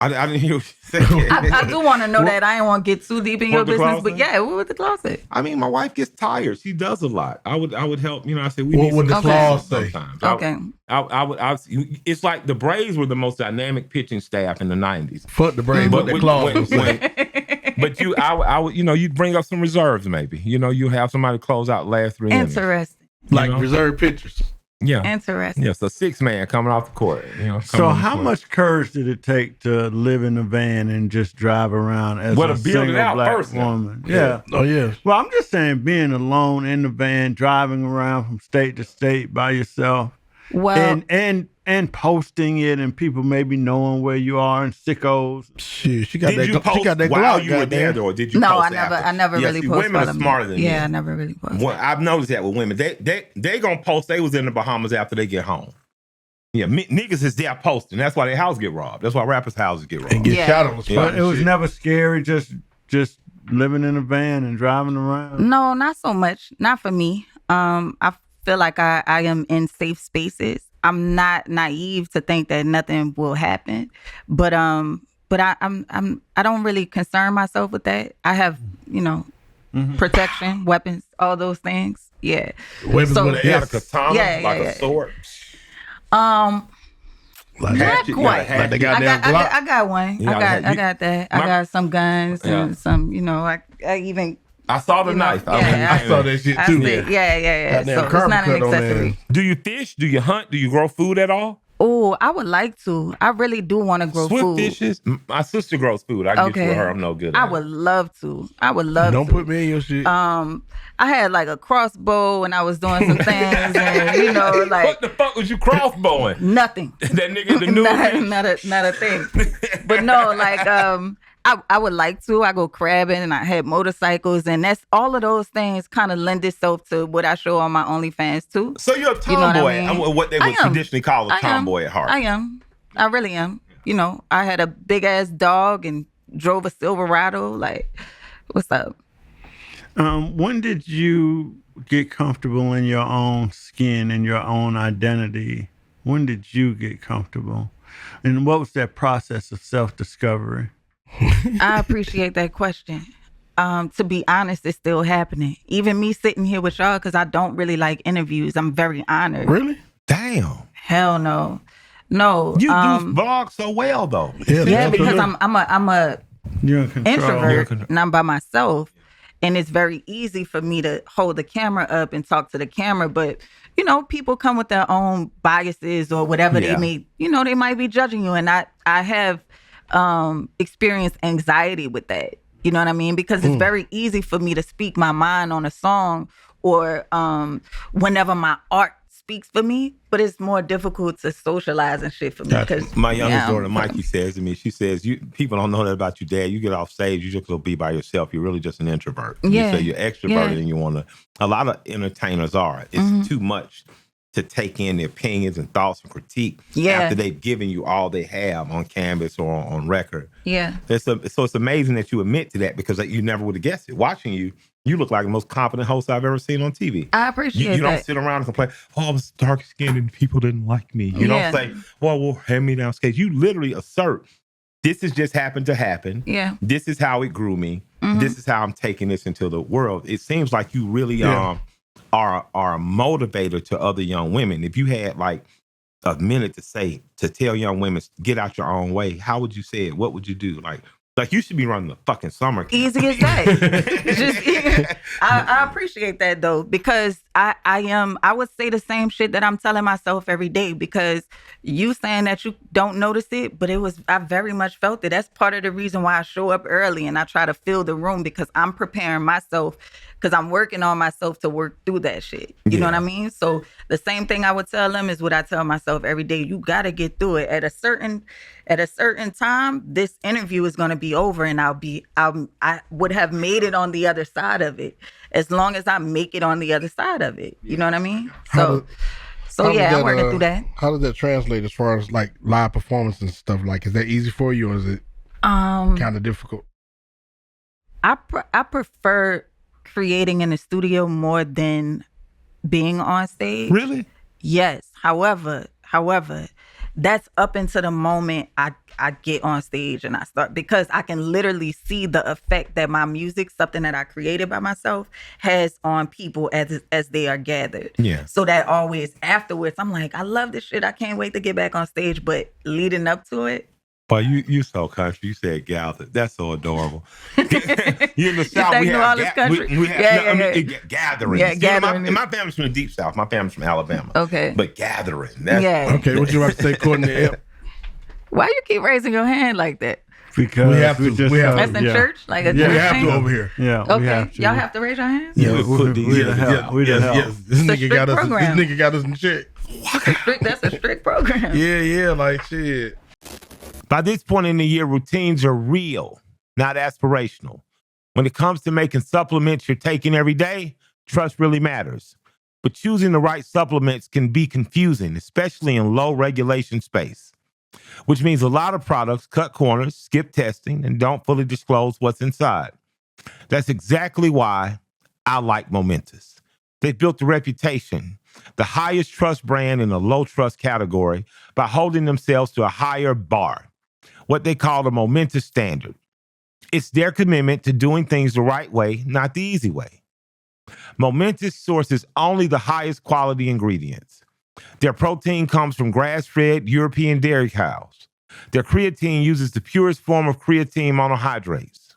[SPEAKER 1] I didn't hear what you said.
[SPEAKER 5] I do want to know that. I don't want to get too deep in your business, but what would the clause say?
[SPEAKER 1] I mean, my wife gets tired. She does a lot. I would help. I said
[SPEAKER 4] what would the clause say?
[SPEAKER 5] Okay.
[SPEAKER 1] I would. It's like the Braves were the most dynamic pitching staff in the '90s.
[SPEAKER 4] Fuck the Braves, but the clause.
[SPEAKER 1] But I would. You'd bring up some reserves, maybe. You have somebody close out last 3 innings.
[SPEAKER 5] Interesting.
[SPEAKER 4] Like reserve pitchers.
[SPEAKER 1] Yeah.
[SPEAKER 5] Interesting.
[SPEAKER 1] Yeah, so 6-man coming off the court.
[SPEAKER 2] So how much courage did it take to live in a van and just drive around as a single black woman? Yeah.
[SPEAKER 4] Oh, yeah.
[SPEAKER 2] Well, I'm just saying being alone in the van, driving around from state to state by yourself.
[SPEAKER 5] Well,
[SPEAKER 2] and posting it and people maybe knowing where you are and sickos.
[SPEAKER 4] Shit, she got
[SPEAKER 1] did
[SPEAKER 4] that.
[SPEAKER 1] You post
[SPEAKER 4] she got that
[SPEAKER 1] while you were there, or did you?
[SPEAKER 5] No,
[SPEAKER 1] post
[SPEAKER 5] I never really posted.
[SPEAKER 1] Women are smarter than me.
[SPEAKER 5] I never really posted.
[SPEAKER 1] Well, I've noticed that with women, they gonna post. They was in the Bahamas after they get home. Yeah, niggas is there posting. That's why their house get robbed. That's why rappers' houses get robbed.
[SPEAKER 4] And get shot on the spot.
[SPEAKER 2] But it was never scary. Just living in a van and driving around.
[SPEAKER 5] No, not so much. Not for me. I feel like I am in safe spaces. I'm not naive to think that nothing will happen, but I don't really concern myself with that. I have protection, weapons, all those things. Yeah,
[SPEAKER 4] weapons with
[SPEAKER 1] a katana, a sword.
[SPEAKER 5] Not quite.
[SPEAKER 4] Like the goddamn Glock.
[SPEAKER 5] I got one. I got that. I got some guns and some. I even.
[SPEAKER 1] I saw the knife.
[SPEAKER 4] I saw that shit too.
[SPEAKER 5] Yeah. So it's not an accessory.
[SPEAKER 1] Do you fish? Do you hunt? Do you grow food at all?
[SPEAKER 5] Oh, I would like to. I really do want to grow
[SPEAKER 1] Swift
[SPEAKER 5] food.
[SPEAKER 1] Fishes. My sister grows food. I can get you with her. I'm no good at
[SPEAKER 5] I would love to. Don't
[SPEAKER 4] put me in your shit.
[SPEAKER 5] I had like a crossbow and I was doing some things and like
[SPEAKER 1] what the fuck was you crossbowing?
[SPEAKER 5] Nothing.
[SPEAKER 1] That nigga the Nude.
[SPEAKER 5] not a thing. But no, like I would like to. I go crabbing and I had motorcycles and that's all of those things kind of lend itself to what I show on my OnlyFans too.
[SPEAKER 1] So you're a tomboy, what they would traditionally call a tomboy at heart.
[SPEAKER 5] I am. I really am. I had a big ass dog and drove a Silverado. Like, what's up?
[SPEAKER 2] When did you get comfortable in your own skin and your own identity? When did you get comfortable? And what was that process of self-discovery?
[SPEAKER 5] I appreciate that question. To be honest, it's still happening. Even me sitting here with y'all, because I don't really like interviews. I'm very honored.
[SPEAKER 4] Really?
[SPEAKER 1] Damn.
[SPEAKER 5] Hell no. No.
[SPEAKER 1] You do vlog so well though.
[SPEAKER 5] Yeah, because I'm a introvert and I'm by myself. And it's very easy for me to hold the camera up and talk to the camera. But, people come with their own biases or whatever they may, they might be judging you. And I have experienced anxiety with that. You know what I mean? Because it's very easy for me to speak my mind on a song or whenever my art speaks for me, but it's more difficult to socialize and shit for me. Because
[SPEAKER 1] my youngest daughter, Mikey, says to me, she says, people don't know that about you, Dad. You get off stage, you just go be by yourself. You're really just an introvert.
[SPEAKER 5] Yeah.
[SPEAKER 1] You say you're extroverted and you want to, a lot of entertainers are. It's too much to take in the opinions and thoughts and critique after they've given you all they have on canvas or on record.
[SPEAKER 5] Yeah.
[SPEAKER 1] So it's amazing that you admit to that because you never would have guessed it. Watching you, you look like the most confident host I've ever seen on TV.
[SPEAKER 5] I appreciate that.
[SPEAKER 1] You don't sit around and complain, I was dark skinned and people didn't like me. You don't say, well, hand me down skates. You literally assert, this has just happened to happen.
[SPEAKER 5] Yeah.
[SPEAKER 1] This is how it grew me. This is how I'm taking this into the world. It seems like you really are a motivator to other young women. If you had like a minute to tell young women, get out your own way, how would you say it? What would you do? Like you should be running the fucking summer camp.
[SPEAKER 5] Easy as that. I appreciate that though, because I would say the same shit that I'm telling myself every day, because you saying that you don't notice it, but I very much felt it. That's part of the reason why I show up early and I try to fill the room, because I'm preparing myself, because I'm working on myself to work through that shit. You know what I mean? So the same thing I would tell them is what I tell myself every day. You got to get through it. At a certain time, this interview is going to be over and I would have made it on the other side of it, as long as I make it on the other side of it. You know what I mean? So I'm working through that.
[SPEAKER 4] How does that translate as far as like live performance and stuff? Like, is that easy for you, or is it kind of difficult?
[SPEAKER 5] I prefer creating in the studio more than being on stage.
[SPEAKER 3] Really?
[SPEAKER 5] Yes. However, that's up until the moment I get on stage and I start, because I can literally see the effect that my music, something that I created by myself, has on people as they are gathered.
[SPEAKER 3] Yeah.
[SPEAKER 5] So that always afterwards, I'm like, I love this shit. I can't wait to get back on stage. But leading up to it,
[SPEAKER 3] Well, you so country. You said gathered. That's so adorable. You in the South, we have gatherings.
[SPEAKER 5] Yeah, gathering.
[SPEAKER 3] And my family's from the deep South. My family's from Alabama.
[SPEAKER 5] Okay.
[SPEAKER 3] But gathering.
[SPEAKER 4] Okay, what you about to say, Courtney?
[SPEAKER 5] Why you keep raising your hand like that?
[SPEAKER 2] Because
[SPEAKER 4] we have to.
[SPEAKER 5] That's in church? Like a
[SPEAKER 4] we have to over here.
[SPEAKER 2] Yeah.
[SPEAKER 5] Okay. Y'all have to raise your hands?
[SPEAKER 2] Yeah, we the help.
[SPEAKER 4] This nigga got us in check.
[SPEAKER 5] That's a strict program.
[SPEAKER 4] Yeah, like shit.
[SPEAKER 3] By this point in the year, routines are real, not aspirational. When it comes to making supplements you're taking every day, trust really matters. But choosing the right supplements can be confusing, especially in low regulation space, which means a lot of products cut corners, skip testing, and don't fully disclose what's inside. That's exactly why I like Momentous. They've built a reputation, the highest trust brand in a low trust category, by holding themselves to a higher bar, what they call the Momentous standard. It's their commitment to doing things the right way, not the easy way. Momentous sources only the highest quality ingredients. Their protein comes from grass-fed European dairy cows. Their creatine uses the purest form of creatine monohydrates.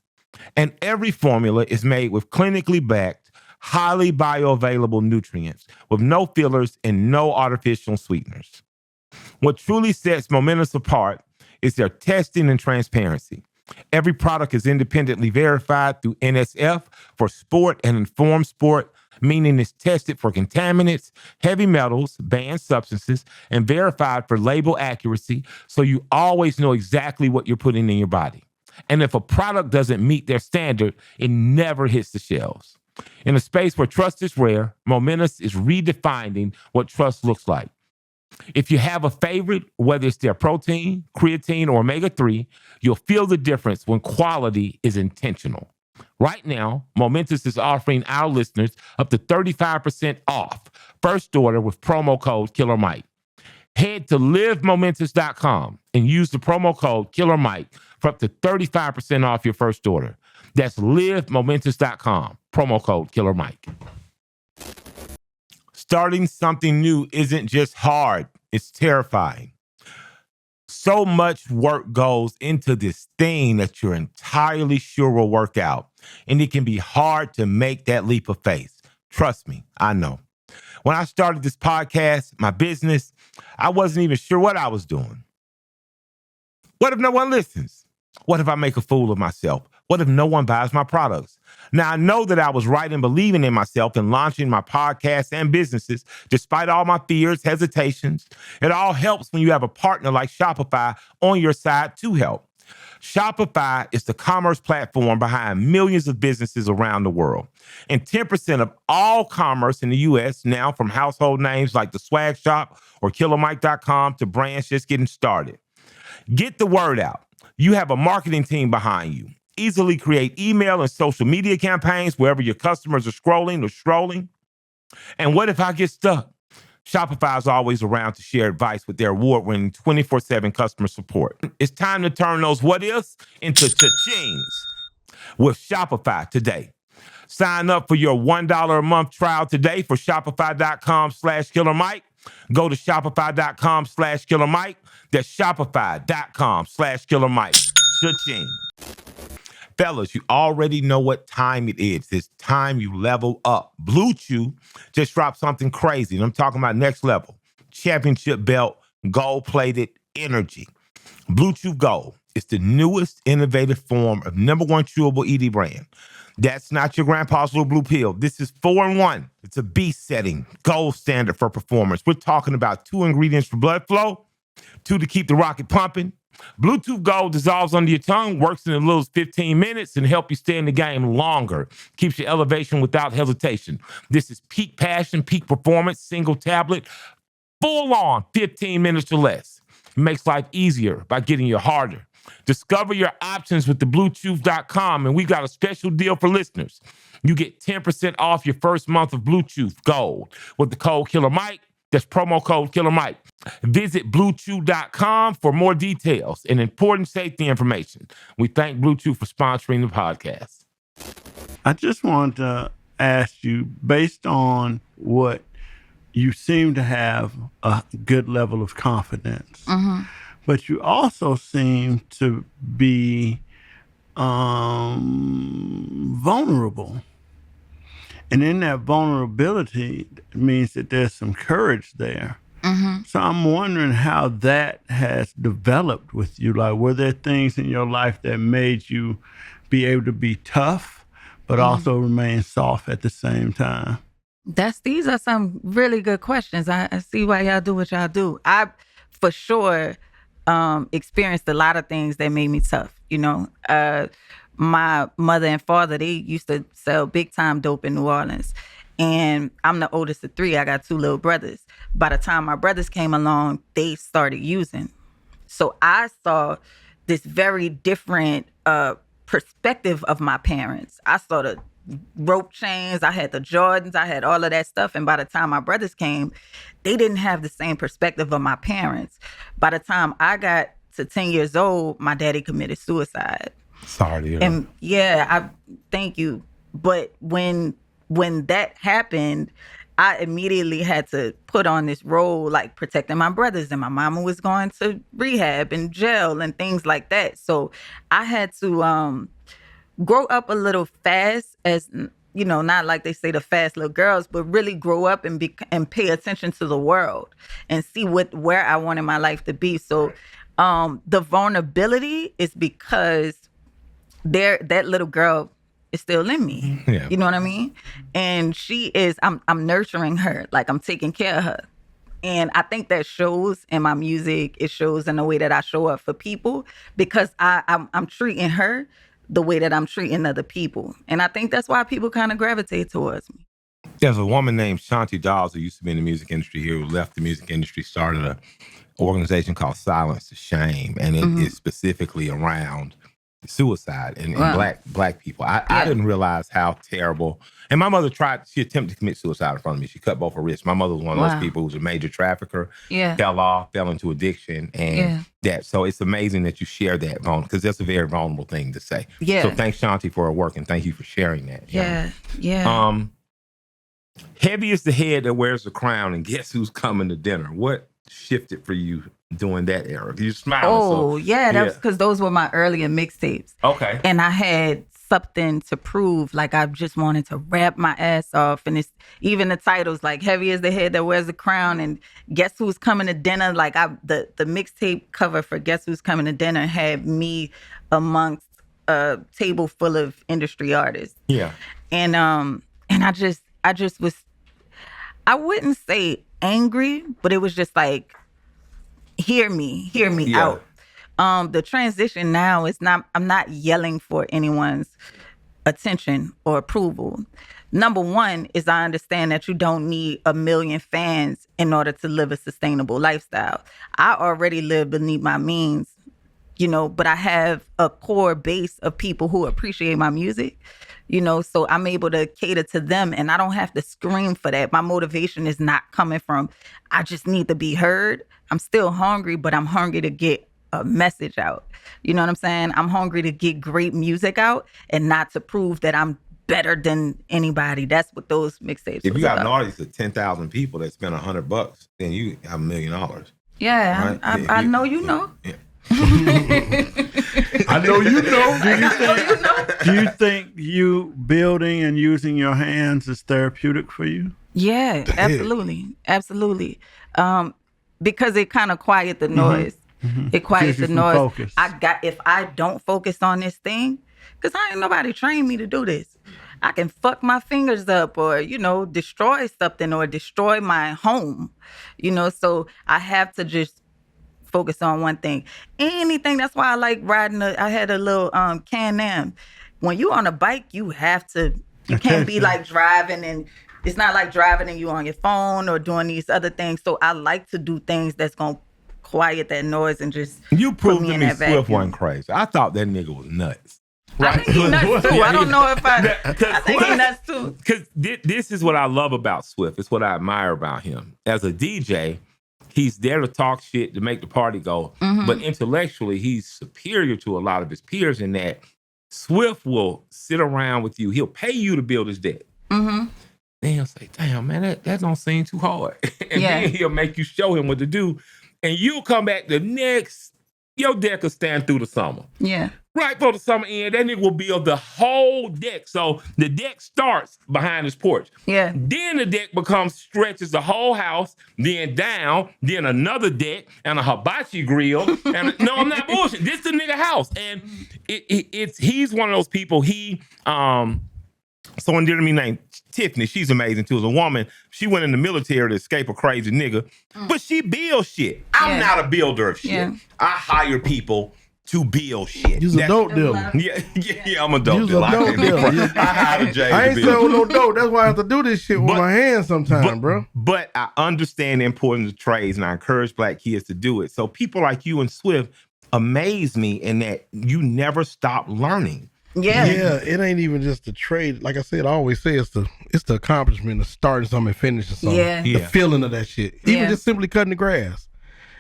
[SPEAKER 3] And every formula is made with clinically backed, highly bioavailable nutrients with no fillers and no artificial sweeteners. What truly sets Momentous apart is their testing and transparency. Every product is independently verified through NSF for sport and informed sport, meaning it's tested for contaminants, heavy metals, banned substances, and verified for label accuracy, so you always know exactly what you're putting in your body. And if a product doesn't meet their standard, it never hits the shelves. In a space where trust is rare, Momentous is redefining what trust looks like. If you have a favorite, whether it's their protein, creatine, or omega-3, you'll feel the difference when quality is intentional. Right now, Momentous is offering our listeners up to 35% off first order with promo code KillerMike. Head to livemomentous.com and use the promo code KillerMike for up to 35% off your first order. That's livemomentous.com, promo code KillerMike. Starting something new isn't just hard, it's terrifying. So much work goes into this thing that you're entirely sure will work out, and it can be hard to make that leap of faith. Trust me, I know. When I started this podcast, my business, I wasn't even sure what I was doing. What if no one listens? What if I make a fool of myself? What if no one buys my products? Now, I know that I was right in believing in myself and launching my podcasts and businesses, despite all my fears, hesitations. It all helps when you have a partner like Shopify on your side to help. Shopify is the commerce platform behind millions of businesses around the world. And 10% of all commerce in the U.S. now, from household names like The Swag Shop or KillerMike.com to brands just getting started. Get the word out. You have a marketing team behind you. Easily create email and social media campaigns wherever your customers are scrolling or strolling. And what if I get stuck? Shopify is always around to share advice with their award-winning 24/7 customer support. It's time to turn those what-ifs into cha-chings with Shopify today. Sign up for your $1 a month trial today for shopify.com/KillerMike. Go to shopify.com/KillerMike. That's shopify.com/KillerMike. Cha-ching. Fellas, you already know what time it is. It's time you level up. Blue Chew just dropped something crazy, and I'm talking about next level. Championship belt, gold-plated energy. Blue Chew Gold is the newest innovative form of #1 chewable ED brand. That's not your grandpa's little blue pill. This is 4-in-1. It's a beast setting, gold standard for performance. We're talking about 2 ingredients for blood flow, 2 to keep the rocket pumping. Bluetooth Gold dissolves under your tongue, works in as little as 15 minutes, and help you stay in the game longer. Keeps your elevation without hesitation. This is peak passion, peak performance, single tablet, full on 15 minutes or less. It makes life easier by getting you harder. Discover your options with thebluetooth.com, and we got a special deal for listeners. You get 10% off your first month of Bluetooth Gold with the code Killer Mike. That's promo code Killer Mike. Visit Bluetooth.com for more details and important safety information. We thank Bluetooth for sponsoring the podcast.
[SPEAKER 2] I just want to ask you, based on what you seem to have a good level of confidence, but you also seem to be vulnerable. And in that vulnerability, it means that there's some courage there. So I'm wondering how that has developed with you. Like, were there things in your life that made you be able to be tough, but also remain soft at the same time?
[SPEAKER 5] These are some really good questions. I see why y'all do what y'all do. I, for sure, experienced a lot of things that made me tough. You know, my mother and father, they used to sell big time dope in New Orleans. And I'm the oldest of three. I got two little brothers. By the time my brothers came along, they started using. So I saw this very different perspective of my parents. I saw the rope chains, I had the Jordans, I had all of that stuff. And by the time my brothers came, they didn't have the same perspective of my parents. By the time I got to 10 years old, my daddy committed suicide.
[SPEAKER 3] Sorry to hear.
[SPEAKER 5] And I thank you. But when that happened, I immediately had to put on this role, like protecting my brothers, and my mama was going to rehab and jail and things like that. So I had to grow up a little fast, as you know, not like they say the fast little girls, but really grow up and pay attention to the world and see where I wanted my life to be. So the vulnerability is because that little girl is still in me.
[SPEAKER 3] Yeah.
[SPEAKER 5] You know what I mean? And she is, I'm nurturing her, like I'm taking care of her. And I think that shows in my music. It shows in the way that I show up for people, because I'm treating her the way that I'm treating other people. And I think that's why people kind of gravitate towards me.
[SPEAKER 3] There's a woman named Shanti Dawes who used to be in the music industry here, who left the music industry, started an organization called Silence the Shame. And it is specifically around suicide and black people. I didn't realize how terrible. And my mother she attempted to commit suicide in front of me. She cut both her wrists. My mother was one of those people who was a major trafficker, fell into addiction. And so it's amazing that you share that, because that's a very vulnerable thing to say.
[SPEAKER 5] Yeah.
[SPEAKER 3] So thanks, Shanti, for her work, and thank you for sharing that.
[SPEAKER 5] Yeah.
[SPEAKER 3] Heavy is the head that wears the crown, and guess who's coming to dinner? What shifted for you during that era? You smiling.
[SPEAKER 5] That's because those were my earlier mixtapes.
[SPEAKER 3] Okay.
[SPEAKER 5] And I had something to prove. Like, I just wanted to rap my ass off. And it's even the titles, like Heavy is the Head That Wears the Crown and Guess Who's Coming to Dinner. Like, the mixtape cover for Guess Who's Coming to Dinner had me amongst a table full of industry artists.
[SPEAKER 3] Yeah.
[SPEAKER 5] And I just was, I wouldn't say angry, but it was just like, hear me out. The transition now is I'm not yelling for anyone's attention or approval. Number one is I understand that you don't need 1 million fans in order to live a sustainable lifestyle. I already live beneath my means, but I have a core base of people who appreciate my music, so I'm able to cater to them, and I don't have to scream for that. My motivation is not coming from, I just need to be heard. I'm still hungry, but I'm hungry to get a message out. You know what I'm saying? I'm hungry to get great music out and not to prove that I'm better than anybody. That's what those mixtapes
[SPEAKER 3] If you got
[SPEAKER 5] about.
[SPEAKER 3] an audience of 10,000 people that spend $100, then you have $1 million.
[SPEAKER 5] Yeah,
[SPEAKER 3] right?
[SPEAKER 5] I know you know.
[SPEAKER 3] Yeah.
[SPEAKER 4] I know you know.
[SPEAKER 2] Do you think you building and using your hands is therapeutic for you?
[SPEAKER 5] Yeah, absolutely. Because it kind of quiet the noise. Mm-hmm. It quiets the noise.
[SPEAKER 2] Focus.
[SPEAKER 5] If I don't focus on this thing, because ain't nobody trained me to do this. I can fuck my fingers up or, destroy something or destroy my home, so I have to just focus on one thing. Anything. That's why I like riding. I had a little Can-Am. When you on a bike, you have to. You can't be like driving and it's not like driving and you on your phone or doing these other things. So I like to do things that's gonna quiet that noise and just
[SPEAKER 3] You proved to
[SPEAKER 5] in
[SPEAKER 3] me
[SPEAKER 5] that
[SPEAKER 3] Swift
[SPEAKER 5] vacuum.
[SPEAKER 3] wasn't crazy. I thought that nigga was nuts.
[SPEAKER 5] I think he nuts too. I don't know if I think he nuts too.
[SPEAKER 3] Because this is what I love about Swift. It's what I admire about him. As a DJ, he's there to talk shit to make the party go. But intellectually, he's superior to a lot of his peers in that Swift will sit around with you. He'll pay you to build his deck. Then he'll say, damn, man, that don't seem too hard. And then he'll make you show him what to do. And you'll come back the next, your deck will stand through the summer.
[SPEAKER 5] Yeah.
[SPEAKER 3] Right before the summer end, that nigga will build the whole deck. So the deck starts behind his porch.
[SPEAKER 5] Yeah.
[SPEAKER 3] Then the deck stretches the whole house, then down, then another deck and a hibachi grill. And no, I'm not bullshit. This is the nigga house. And he's one of those people. Someone dear to me named Tiffany, she's amazing too. As a woman, she went in the military to escape a crazy nigga, but she builds shit. I'm not a builder of shit.
[SPEAKER 5] Yeah.
[SPEAKER 3] I hire people to build shit.
[SPEAKER 4] You's a dope dealer.
[SPEAKER 3] Yeah, I'm a dope dealer. I hired Jay
[SPEAKER 4] I
[SPEAKER 3] to
[SPEAKER 4] ain't
[SPEAKER 3] build.
[SPEAKER 4] selling no dope. That's why I have to do this shit with my hands sometimes, bro.
[SPEAKER 3] But I understand the importance of trades, and I encourage Black kids to do it. So people like you and Swift amaze me in that you never stop learning.
[SPEAKER 5] Yeah.
[SPEAKER 4] Yeah, it ain't even just the trade. Like I said, I always say it's the accomplishment of starting something and finishing something.
[SPEAKER 5] Yeah.
[SPEAKER 4] The feeling of that shit. Even
[SPEAKER 5] Yeah.
[SPEAKER 4] just simply cutting the grass.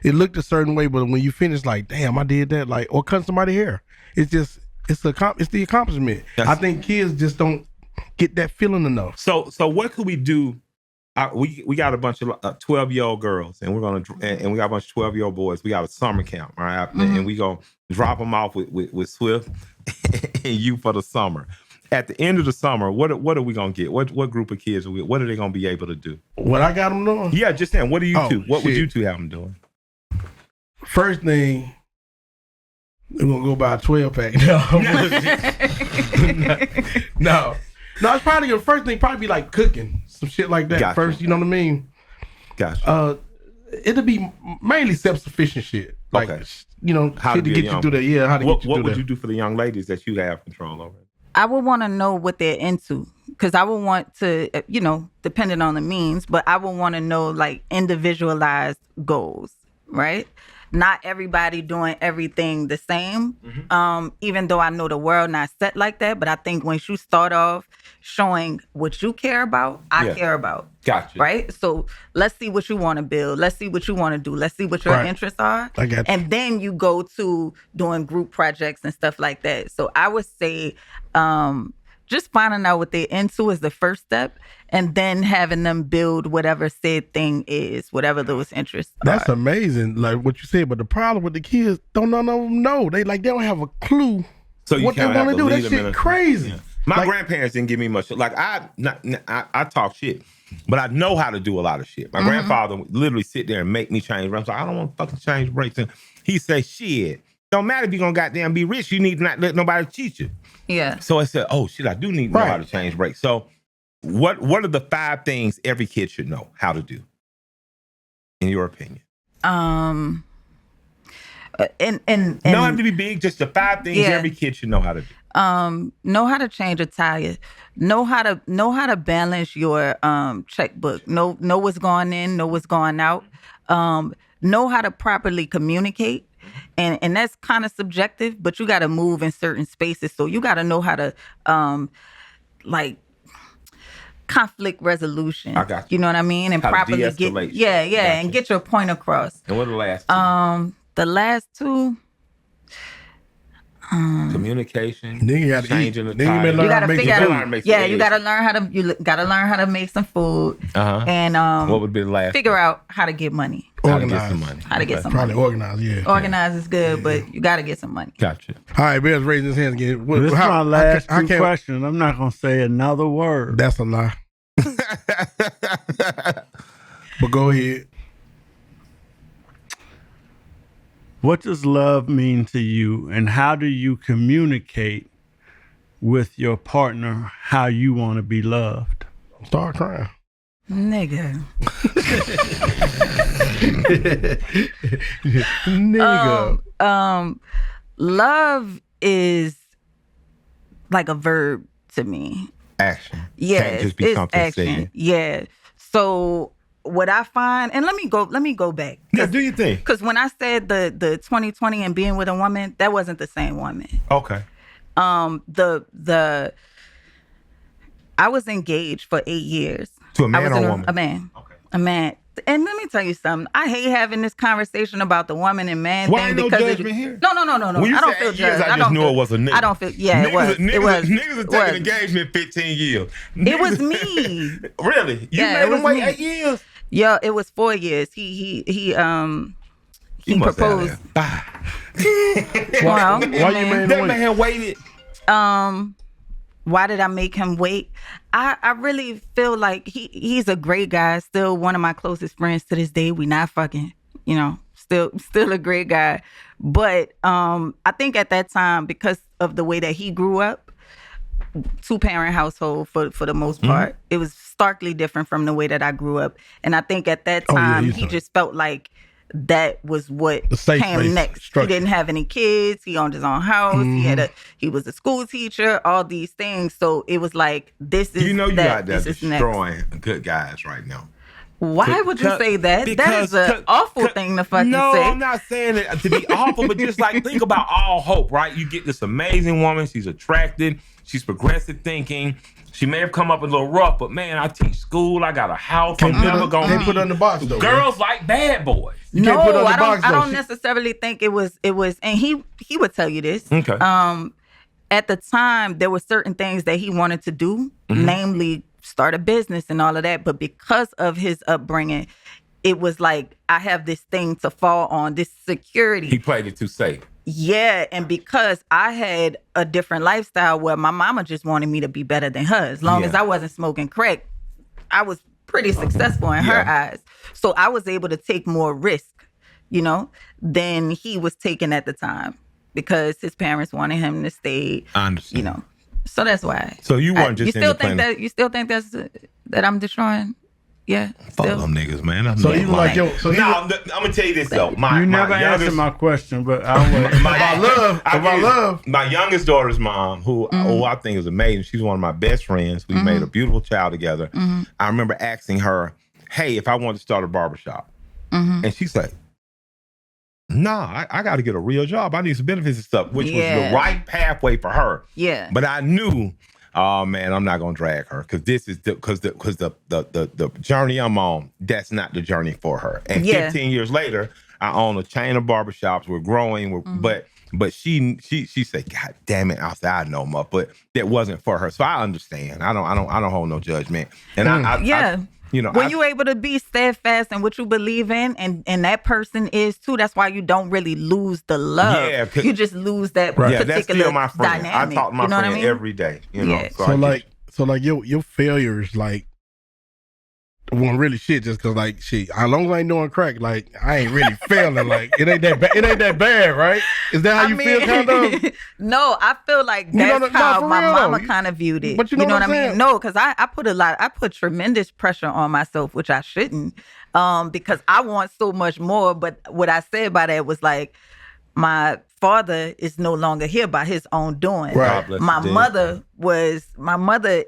[SPEAKER 4] It looked a certain way, but when you finish, like, damn, I did that. Like, or cutting somebody's hair. It's the accomplishment. I think kids just don't get that feeling enough.
[SPEAKER 3] So what could we do? We got a bunch of 12-year-old girls, and and we got a bunch of 12-year-old boys. We got a summer camp, right? And we gonna drop them off with Swift and you for the summer. At the end of the summer, what are we gonna get? What group of kids? What are they gonna be able to do?
[SPEAKER 4] What I got them doing?
[SPEAKER 3] Yeah, just saying. What do you two? What would
[SPEAKER 4] shit.
[SPEAKER 3] you two have them doing?
[SPEAKER 4] First thing, we're gonna go buy a 12-pack. No. No, it's probably the first thing probably be like cooking. Some shit like that.
[SPEAKER 3] Gotcha.
[SPEAKER 4] First, you know what I mean?
[SPEAKER 3] Gotcha.
[SPEAKER 4] It'll be mainly self-sufficient shit. Like, you know,
[SPEAKER 3] How
[SPEAKER 4] shit to get you through that. Yeah, how to get you through that.
[SPEAKER 3] What would you do for the young ladies that you have control over?
[SPEAKER 5] I would want to know what they're into, because I would want to, depending on the means, but I would want to know like individualized goals, right? Not everybody doing everything the same, even though I know the world not set like that. But I think once you start off showing what you care about, I care about.
[SPEAKER 3] Gotcha.
[SPEAKER 5] Right? So let's see what you want to build. Let's see what you want to do. Let's see what your interests are.
[SPEAKER 4] I got you.
[SPEAKER 5] And then you go to doing group projects and stuff like that. So I would say just finding out what they're into is the first step, and then having them build whatever said thing is, whatever those interests
[SPEAKER 4] That's
[SPEAKER 5] are.
[SPEAKER 4] amazing, like what you said. But the problem with the kids, none of them know. They don't have a clue what they want to do. That shit crazy.
[SPEAKER 3] Yeah. My grandparents didn't give me much. Like I talk shit, but I know how to do a lot of shit. My grandfather would literally sit there and make me change brakes. Like, I don't want to fucking change brakes. And he say, shit, don't matter if you're gonna goddamn be rich. You need to not let nobody teach you.
[SPEAKER 5] Yeah.
[SPEAKER 3] So I said, oh shit, I do need to know how to change brakes. So what are the 5 things every kid should know how to do, in your opinion?
[SPEAKER 5] And
[SPEAKER 3] don't have to be big, just the 5 things every kid should know how to do.
[SPEAKER 5] Know how to change a tire. Know how to balance your checkbook. Know what's going in, know what's going out. Know how to properly communicate. And that's kind of subjective, but you got to move in certain spaces. So you got to know how to conflict resolution.
[SPEAKER 3] I got you.
[SPEAKER 5] You know what I mean? And
[SPEAKER 3] how
[SPEAKER 5] properly
[SPEAKER 3] to de-escalate.
[SPEAKER 5] and get your point across.
[SPEAKER 3] And what are the last 2?
[SPEAKER 5] The last 2.
[SPEAKER 3] Communication,
[SPEAKER 4] Nigga gotta
[SPEAKER 3] changing
[SPEAKER 4] eat.
[SPEAKER 3] the
[SPEAKER 4] Nigga
[SPEAKER 3] tire.
[SPEAKER 4] better
[SPEAKER 5] You gotta
[SPEAKER 4] make
[SPEAKER 5] figure
[SPEAKER 4] some
[SPEAKER 5] out.
[SPEAKER 4] food.
[SPEAKER 5] Yeah, you gotta learn how to make some food. And
[SPEAKER 3] what would be the last?
[SPEAKER 5] Figure out how to get money.
[SPEAKER 3] How to get some money.
[SPEAKER 5] How to get some
[SPEAKER 4] Probably
[SPEAKER 5] money.
[SPEAKER 4] organized, yeah.
[SPEAKER 5] Organize is good, but you gotta get some money.
[SPEAKER 3] Gotcha.
[SPEAKER 4] All right, Bill's raising his hand again.
[SPEAKER 2] This is my last 2 questions. I'm not gonna say another word.
[SPEAKER 4] That's a lie. But go ahead.
[SPEAKER 2] What does love mean to you, and how do you communicate with your partner how you want to be loved?
[SPEAKER 4] Start crying.
[SPEAKER 5] Nigga.
[SPEAKER 4] Nigga.
[SPEAKER 5] Love is like a verb to me.
[SPEAKER 1] Action.
[SPEAKER 5] Yeah,
[SPEAKER 1] Can't just be
[SPEAKER 5] it's
[SPEAKER 1] something
[SPEAKER 5] action.
[SPEAKER 1] said.
[SPEAKER 5] Yeah. So what I find, and let me go back.
[SPEAKER 1] Yeah, do you think?
[SPEAKER 5] Because when I said the 2020 and being with a woman, that wasn't the same woman.
[SPEAKER 1] Okay.
[SPEAKER 5] The I was engaged for 8 years.
[SPEAKER 1] To a man or a woman?
[SPEAKER 5] A man.
[SPEAKER 1] Okay.
[SPEAKER 5] A man. And let me tell you something. I hate having this conversation about the woman and man
[SPEAKER 1] Why
[SPEAKER 5] thing
[SPEAKER 1] no
[SPEAKER 5] because
[SPEAKER 1] judgment here?
[SPEAKER 5] No.
[SPEAKER 1] When you
[SPEAKER 5] I don't
[SPEAKER 1] said
[SPEAKER 5] feel
[SPEAKER 1] 8 years,
[SPEAKER 5] judged.
[SPEAKER 1] I just knew it was a nigga.
[SPEAKER 5] I don't feel. Yeah,
[SPEAKER 1] niggas,
[SPEAKER 5] it was.
[SPEAKER 1] Niggas,
[SPEAKER 5] It was.
[SPEAKER 1] Niggas are taking engagement 15 years.
[SPEAKER 5] It was me.
[SPEAKER 1] Really? You
[SPEAKER 5] Yeah,
[SPEAKER 1] made
[SPEAKER 5] it was
[SPEAKER 1] him wait
[SPEAKER 5] me.
[SPEAKER 1] 8 years?
[SPEAKER 5] Yeah, it was 4 years. He
[SPEAKER 1] must have
[SPEAKER 5] proposed.
[SPEAKER 1] that. Bye.
[SPEAKER 5] Well,
[SPEAKER 4] Why you made
[SPEAKER 1] That
[SPEAKER 4] him wait?
[SPEAKER 1] man waited.
[SPEAKER 5] Why did I make him wait? I really feel like he's a great guy. Still one of my closest friends to this day. We not fucking, still a great guy. But I think at that time, because of the way that he grew up, 2-parent household for the most part, it was starkly different from the way that I grew up. And I think at that time, he just felt like that was what came next. Structure. He didn't have any kids. He owned his own house. He was a school teacher. All these things. So it was like, this is
[SPEAKER 1] you
[SPEAKER 5] that.
[SPEAKER 1] out there
[SPEAKER 5] This is
[SPEAKER 1] destroying good guys right now.
[SPEAKER 5] Why would you say that? That is an awful thing to fucking say.
[SPEAKER 1] No, I'm not saying it to be awful, but just like think about all hope, right? You get this amazing woman. She's attractive. She's progressive thinking. She may have come up a little rough, but man, I teach school. I got a house. I'm never gonna
[SPEAKER 4] Can't put her in the box though.
[SPEAKER 1] Girls like bad boys.
[SPEAKER 5] No, I don't necessarily think it was, and he would tell you this.
[SPEAKER 1] Okay.
[SPEAKER 5] At the time, there were certain things that he wanted to do, namely start a business and all of that. But because of his upbringing, it was like, I have this thing to fall on, this security.
[SPEAKER 1] He played it too safe.
[SPEAKER 5] Yeah, and because I had a different lifestyle where my mama just wanted me to be better than her. As long as I wasn't smoking crack, I was pretty successful in her eyes. So I was able to take more risk, than he was taking at the time because his parents wanted him to stay. I understand. So that's why.
[SPEAKER 1] So you weren't just
[SPEAKER 5] you still think that I'm destroying? Yeah.
[SPEAKER 1] Fuck them niggas, man.
[SPEAKER 4] So you like yo? So
[SPEAKER 1] I'm gonna tell you this though.
[SPEAKER 2] You never answered my question, but I would.
[SPEAKER 1] My youngest daughter's mom, who I think is amazing. She's one of my best friends. We made a beautiful child together. I remember asking her, "Hey, if I wanted to start a barbershop," and she said, "Nah, I got to get a real job. I need some benefits and stuff," which was the right pathway for her.
[SPEAKER 5] Yeah.
[SPEAKER 1] But I knew, oh man, I'm not gonna drag her because this is the journey I'm on. That's not the journey for her. And 15 years later, I own a chain of barbershops. We're growing. But she said, "God damn it!" I said, "I know, but that wasn't for her." So I understand. I don't hold no judgment. And
[SPEAKER 5] when you're able to be steadfast in what you believe in, and that person is too, that's why you don't really lose the love. Yeah, you just lose that particular
[SPEAKER 1] that's still my friend.
[SPEAKER 5] dynamic.
[SPEAKER 1] I talk to my friend every day.
[SPEAKER 4] So your failures wasn't really shit just because as long as I ain't doing crack, I ain't really failing. It ain't that bad, right? Is that how you feel, kind of?
[SPEAKER 5] No, I feel like that's how my mama kind of viewed it.
[SPEAKER 4] But you know what I mean?
[SPEAKER 5] No, because I put tremendous pressure on myself, which I shouldn't, because I want so much more. But what I said by that was my father is no longer here by his own doing.
[SPEAKER 4] Right.
[SPEAKER 5] My mother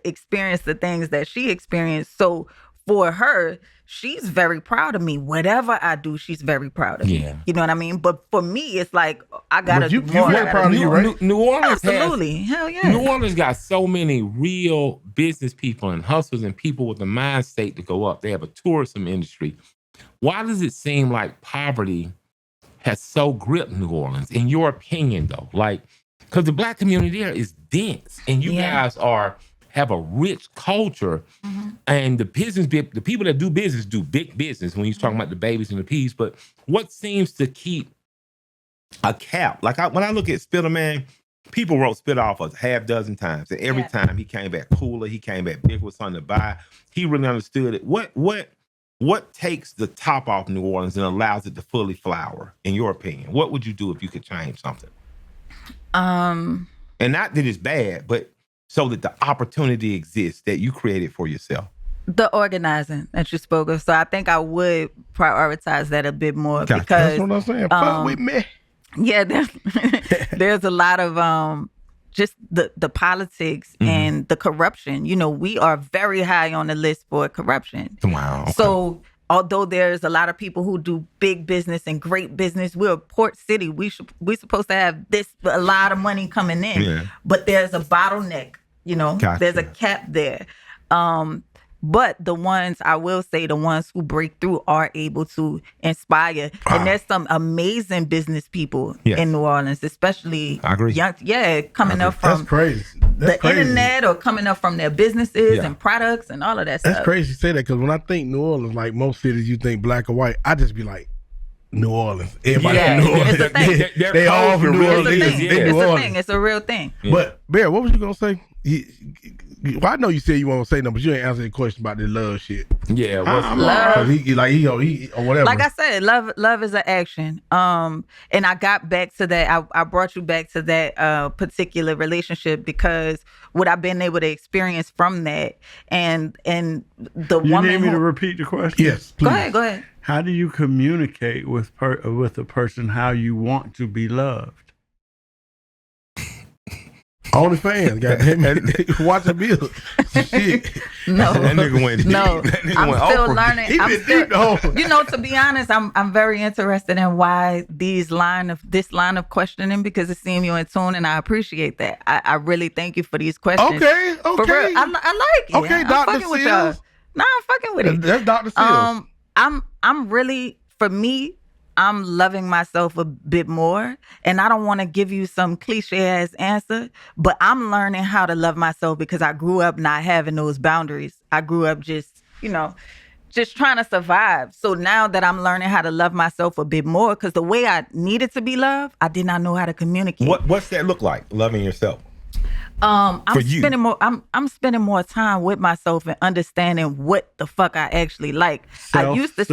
[SPEAKER 5] experienced the things that she experienced. So for her, she's very proud of me. Whatever I do, she's very proud of me.
[SPEAKER 1] Yeah.
[SPEAKER 5] You know what I mean? But for me, it's like, I gotta do more.
[SPEAKER 4] You're proud of you, right?
[SPEAKER 1] New Orleans
[SPEAKER 5] Absolutely. Hell yeah.
[SPEAKER 1] New Orleans got so many real business people and hustlers and people with the mind state to go up. They have a tourism industry. Why does it seem like poverty has so gripped New Orleans, in your opinion, though? Because the Black community there is dense, and you guys have a rich culture, and the people that do business do big business when you're talking about the babies and the peas. But what seems to keep a cap? When I look at Spitter, man, people wrote Spitter off a half dozen times, and every time he came back cooler, he came back big with something to buy. He really understood it. What takes the top off New Orleans and allows it to fully flower, in your opinion? What would you do if you could change something? And not that it's bad, but so that the opportunity exists that you created for yourself.
[SPEAKER 5] The organizing that you spoke of. So I think I would prioritize that a bit more because
[SPEAKER 4] that's what I'm saying. Fuck with me.
[SPEAKER 5] Yeah, there's a lot of just the politics and the corruption. You know, we are very high on the list for corruption.
[SPEAKER 1] Wow. Okay.
[SPEAKER 5] So although there's a lot of people who do big business and great business, we're a port city. We're supposed to have a lot of money coming in, but there's a bottleneck. You know, there's a cap there. But the ones, I will say, the ones who break through are able to inspire. And there's some amazing business people in New Orleans, especially young, coming up from the internet or coming up from their businesses and products and all of that stuff.
[SPEAKER 4] That's crazy you say that, because when I think New Orleans, like most cities you think black or white, I just be like, New Orleans. Everybody from New Orleans.
[SPEAKER 5] It's a thing.
[SPEAKER 4] They all from New Orleans.
[SPEAKER 5] It's a thing. It's a real thing.
[SPEAKER 4] Yeah. But Bear, what was you gonna say? Well, I know you said you won't say nothing, but you ain't answer the question about the love shit.
[SPEAKER 3] Yeah, what's
[SPEAKER 5] love?
[SPEAKER 4] He or whatever.
[SPEAKER 5] Like I said, love is an action. And I got back to that. I brought you back to that particular relationship because what I've been able to experience from that, and the woman.
[SPEAKER 2] You need me to repeat the question?
[SPEAKER 4] Yes, please.
[SPEAKER 5] Go ahead.
[SPEAKER 2] How do you communicate with a person how you want to be loved?
[SPEAKER 4] OnlyFans, goddamn. Watch a bill. Shit.
[SPEAKER 5] No,
[SPEAKER 1] that nigga went deep.
[SPEAKER 5] No,
[SPEAKER 1] that nigga
[SPEAKER 5] I'm
[SPEAKER 1] went
[SPEAKER 5] still
[SPEAKER 1] Oprah.
[SPEAKER 5] learning. I'm still, you know, to be honest, I'm very interested in why this line of questioning, because it seems you're in tune, and I appreciate that. I really thank you for these questions.
[SPEAKER 4] Okay.
[SPEAKER 5] For real, I like it.
[SPEAKER 4] Okay, Dr.
[SPEAKER 5] Fucking with y'all. No, I'm fucking with it.
[SPEAKER 4] That's Dr. Seals.
[SPEAKER 5] I'm really, for me, I'm loving myself a bit more, and I don't want to give you some cliche ass answer, but I'm learning how to love myself because I grew up not having those boundaries. I grew up just trying to survive. So now that I'm learning how to love myself a bit more, because the way I needed to be loved, I did not know how to communicate.
[SPEAKER 1] What's that look like, loving yourself?
[SPEAKER 5] I'm spending more time with myself and understanding what the fuck I actually like. I used to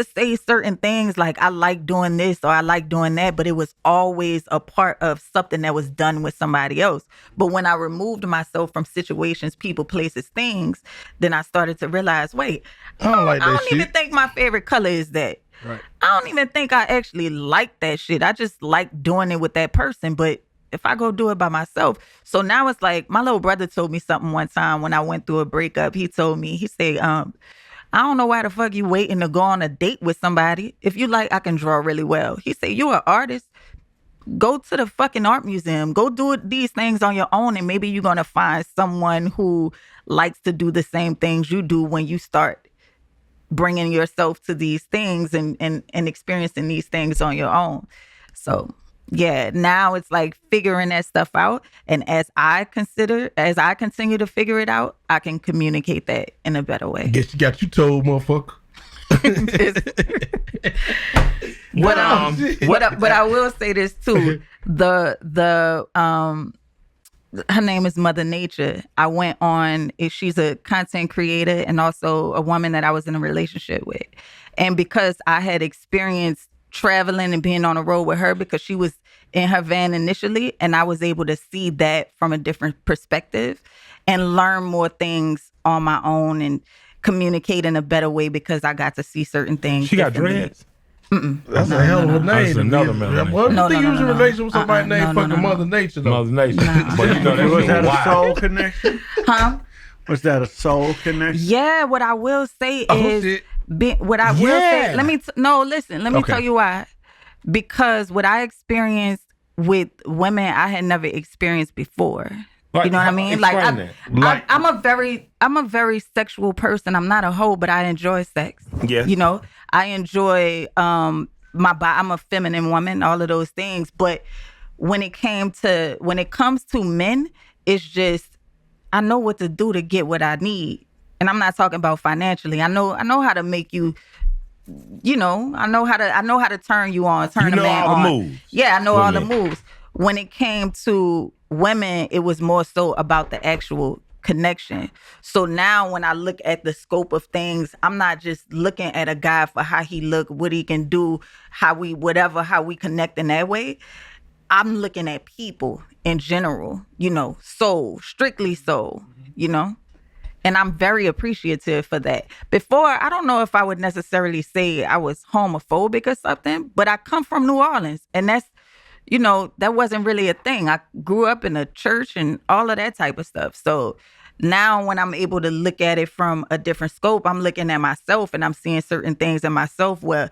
[SPEAKER 5] say certain things like I like doing this or I like doing that, but it was always a part of something that was done with somebody else. But when I removed myself from situations, people, places, things, then I started to realize, wait, I don't even think my favorite color is that.
[SPEAKER 4] Right.
[SPEAKER 5] I don't even think I actually like that shit. I just like doing it with that person, but if I go do it by myself. So now it's like, my little brother told me something one time when I went through a breakup. He told me, he said, I don't know why the fuck you waiting to go on a date with somebody. If you like, I can draw really well. He said, you're an artist. Go to the fucking art museum. Go do these things on your own, and maybe you're going to find someone who likes to do the same things you do when you start bringing yourself to these things and experiencing these things on your own. So yeah, now it's like figuring that stuff out. And as I continue to figure it out, I can communicate that in a better way.
[SPEAKER 4] Guess you got you told, motherfucker.
[SPEAKER 5] But I will say this too. Her name is Mother Nature. I went on, she's a content creator and also a woman that I was in a relationship with. And because I had experienced traveling and being on the road with her, because she was in her van initially, and I was able to see that from a different perspective and learn more things on my own and communicate in a better way because I got to see certain things.
[SPEAKER 1] She got dreads?
[SPEAKER 4] That's a hell of a name.
[SPEAKER 1] That's another man.
[SPEAKER 4] What do you think you was in a relationship with somebody named fucking Mother Nature though?
[SPEAKER 1] Mother Nature. But you know,
[SPEAKER 2] was that a soul connection?
[SPEAKER 5] Huh?
[SPEAKER 2] Was that a soul connection?
[SPEAKER 5] Yeah, what I will say is, let me tell you why. Because what I experienced with women, I had never experienced before.
[SPEAKER 1] Like,
[SPEAKER 5] you know what I mean? Like I'm a very sexual person. I'm not a hoe, but I enjoy sex.
[SPEAKER 1] Yes.
[SPEAKER 5] You know, I enjoy my body. I'm a feminine woman, all of those things. But when it comes to men, it's just, I know what to do to get what I need. And I'm not talking about financially. I know how to make you, you know, I know how to turn you on, turn a man on.
[SPEAKER 1] The moves.
[SPEAKER 5] Yeah, I know all the moves. When it came to women, it was more so about the actual connection. So now when I look at the scope of things, I'm not just looking at a guy for how he look, what he can do, how we connect in that way. I'm looking at people in general, you know, soul, strictly soul, you know? And I'm very appreciative for that. Before, I don't know if I would necessarily say I was homophobic or something, but I come from New Orleans, and that's that wasn't really a thing. I grew up in a church and all of that type of stuff. So now when I'm able to look at it from a different scope, I'm looking at myself and I'm seeing certain things in myself where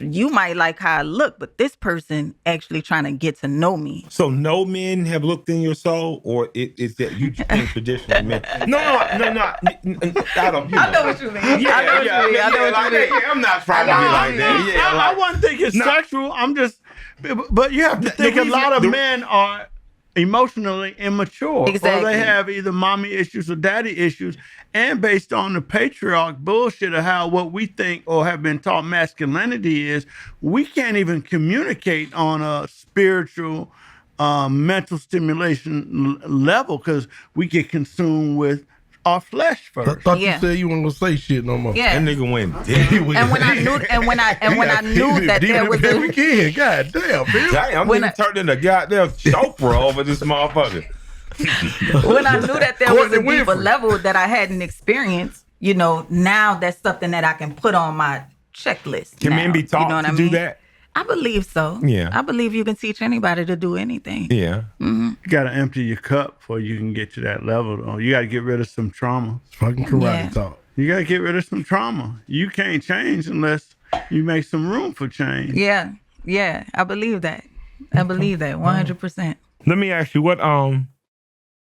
[SPEAKER 5] you might like how I look, but this person actually trying to get to know me.
[SPEAKER 3] So no men have looked in your soul, or is that you think traditionally men? No. I don't.
[SPEAKER 5] I know what you mean.
[SPEAKER 3] I'm not trying to be like that. Yeah,
[SPEAKER 2] I wouldn't think it's sexual. I'm just, but you have to think a lot of men are emotionally immature,
[SPEAKER 5] exactly.
[SPEAKER 2] Or they have either mommy issues or daddy issues, and based on the patriarch bullshit of how what we think or have been taught masculinity is, we can't even communicate on a spiritual, mental stimulation level because we get consumed with our flesh first.
[SPEAKER 4] I thought you said you weren't gonna say shit no more.
[SPEAKER 5] Yeah.
[SPEAKER 3] That nigga went dead.
[SPEAKER 5] And when I knew that there was a
[SPEAKER 4] weekend, god damn, bitch.
[SPEAKER 3] Damn, I'm turned into goddamn Chopra over this motherfucker.
[SPEAKER 5] When I knew that there was a deeper level that I hadn't experienced, now that's something that I can put on my checklist.
[SPEAKER 3] Can men be taught to do that?
[SPEAKER 5] I believe so.
[SPEAKER 3] Yeah.
[SPEAKER 5] I believe you can teach anybody to do anything.
[SPEAKER 3] Yeah.
[SPEAKER 5] Mm-hmm.
[SPEAKER 2] You got to empty your cup before you can get to that level, though. You got to get rid of some trauma.
[SPEAKER 4] Fucking karate talk.
[SPEAKER 2] You got to get rid of some trauma. You can't change unless you make some room for change.
[SPEAKER 5] Yeah. Yeah. I believe that. I believe that 100%.
[SPEAKER 3] Let me ask you, what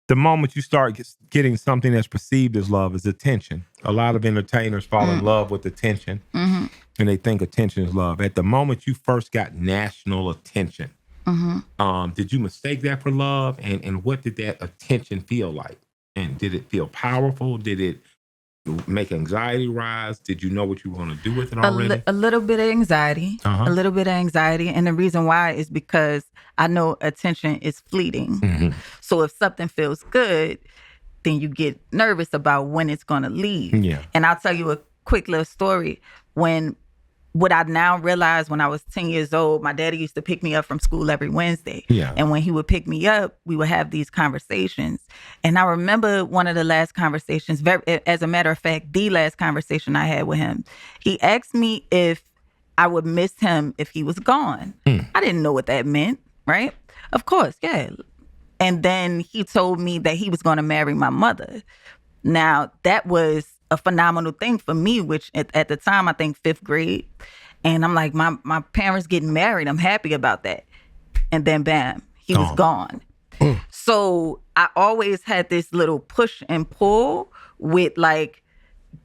[SPEAKER 3] the moment you start getting something that's perceived as love is attention. A lot of entertainers fall in love with attention, and they think attention is love. At the moment you first got national attention, did you mistake that for love? And what did that attention feel like? And did it feel powerful? Did it make anxiety rise? Did you know what you were going to do with it already?
[SPEAKER 5] A little bit of anxiety. A little bit of anxiety. And the reason why is because I know attention is fleeting. So if something feels good, then you get nervous about when it's going to leave.
[SPEAKER 3] Yeah.
[SPEAKER 5] And I'll tell you a quick little story. What I now realized when I was 10 years old, my daddy used to pick me up from school every Wednesday.
[SPEAKER 3] Yeah.
[SPEAKER 5] And when he would pick me up, we would have these conversations. And I remember one of the last conversations, as a matter of fact, the last conversation I had with him. He asked me if I would miss him if he was gone. I didn't know what that meant, right? Of course, yeah. And then he told me that he was going to marry my mother. Now, that was a phenomenal thing for me, which at the time, I think 5th grade. And I'm like, my parents getting married. I'm happy about that. And then bam, he was gone. So I always had this little push and pull with like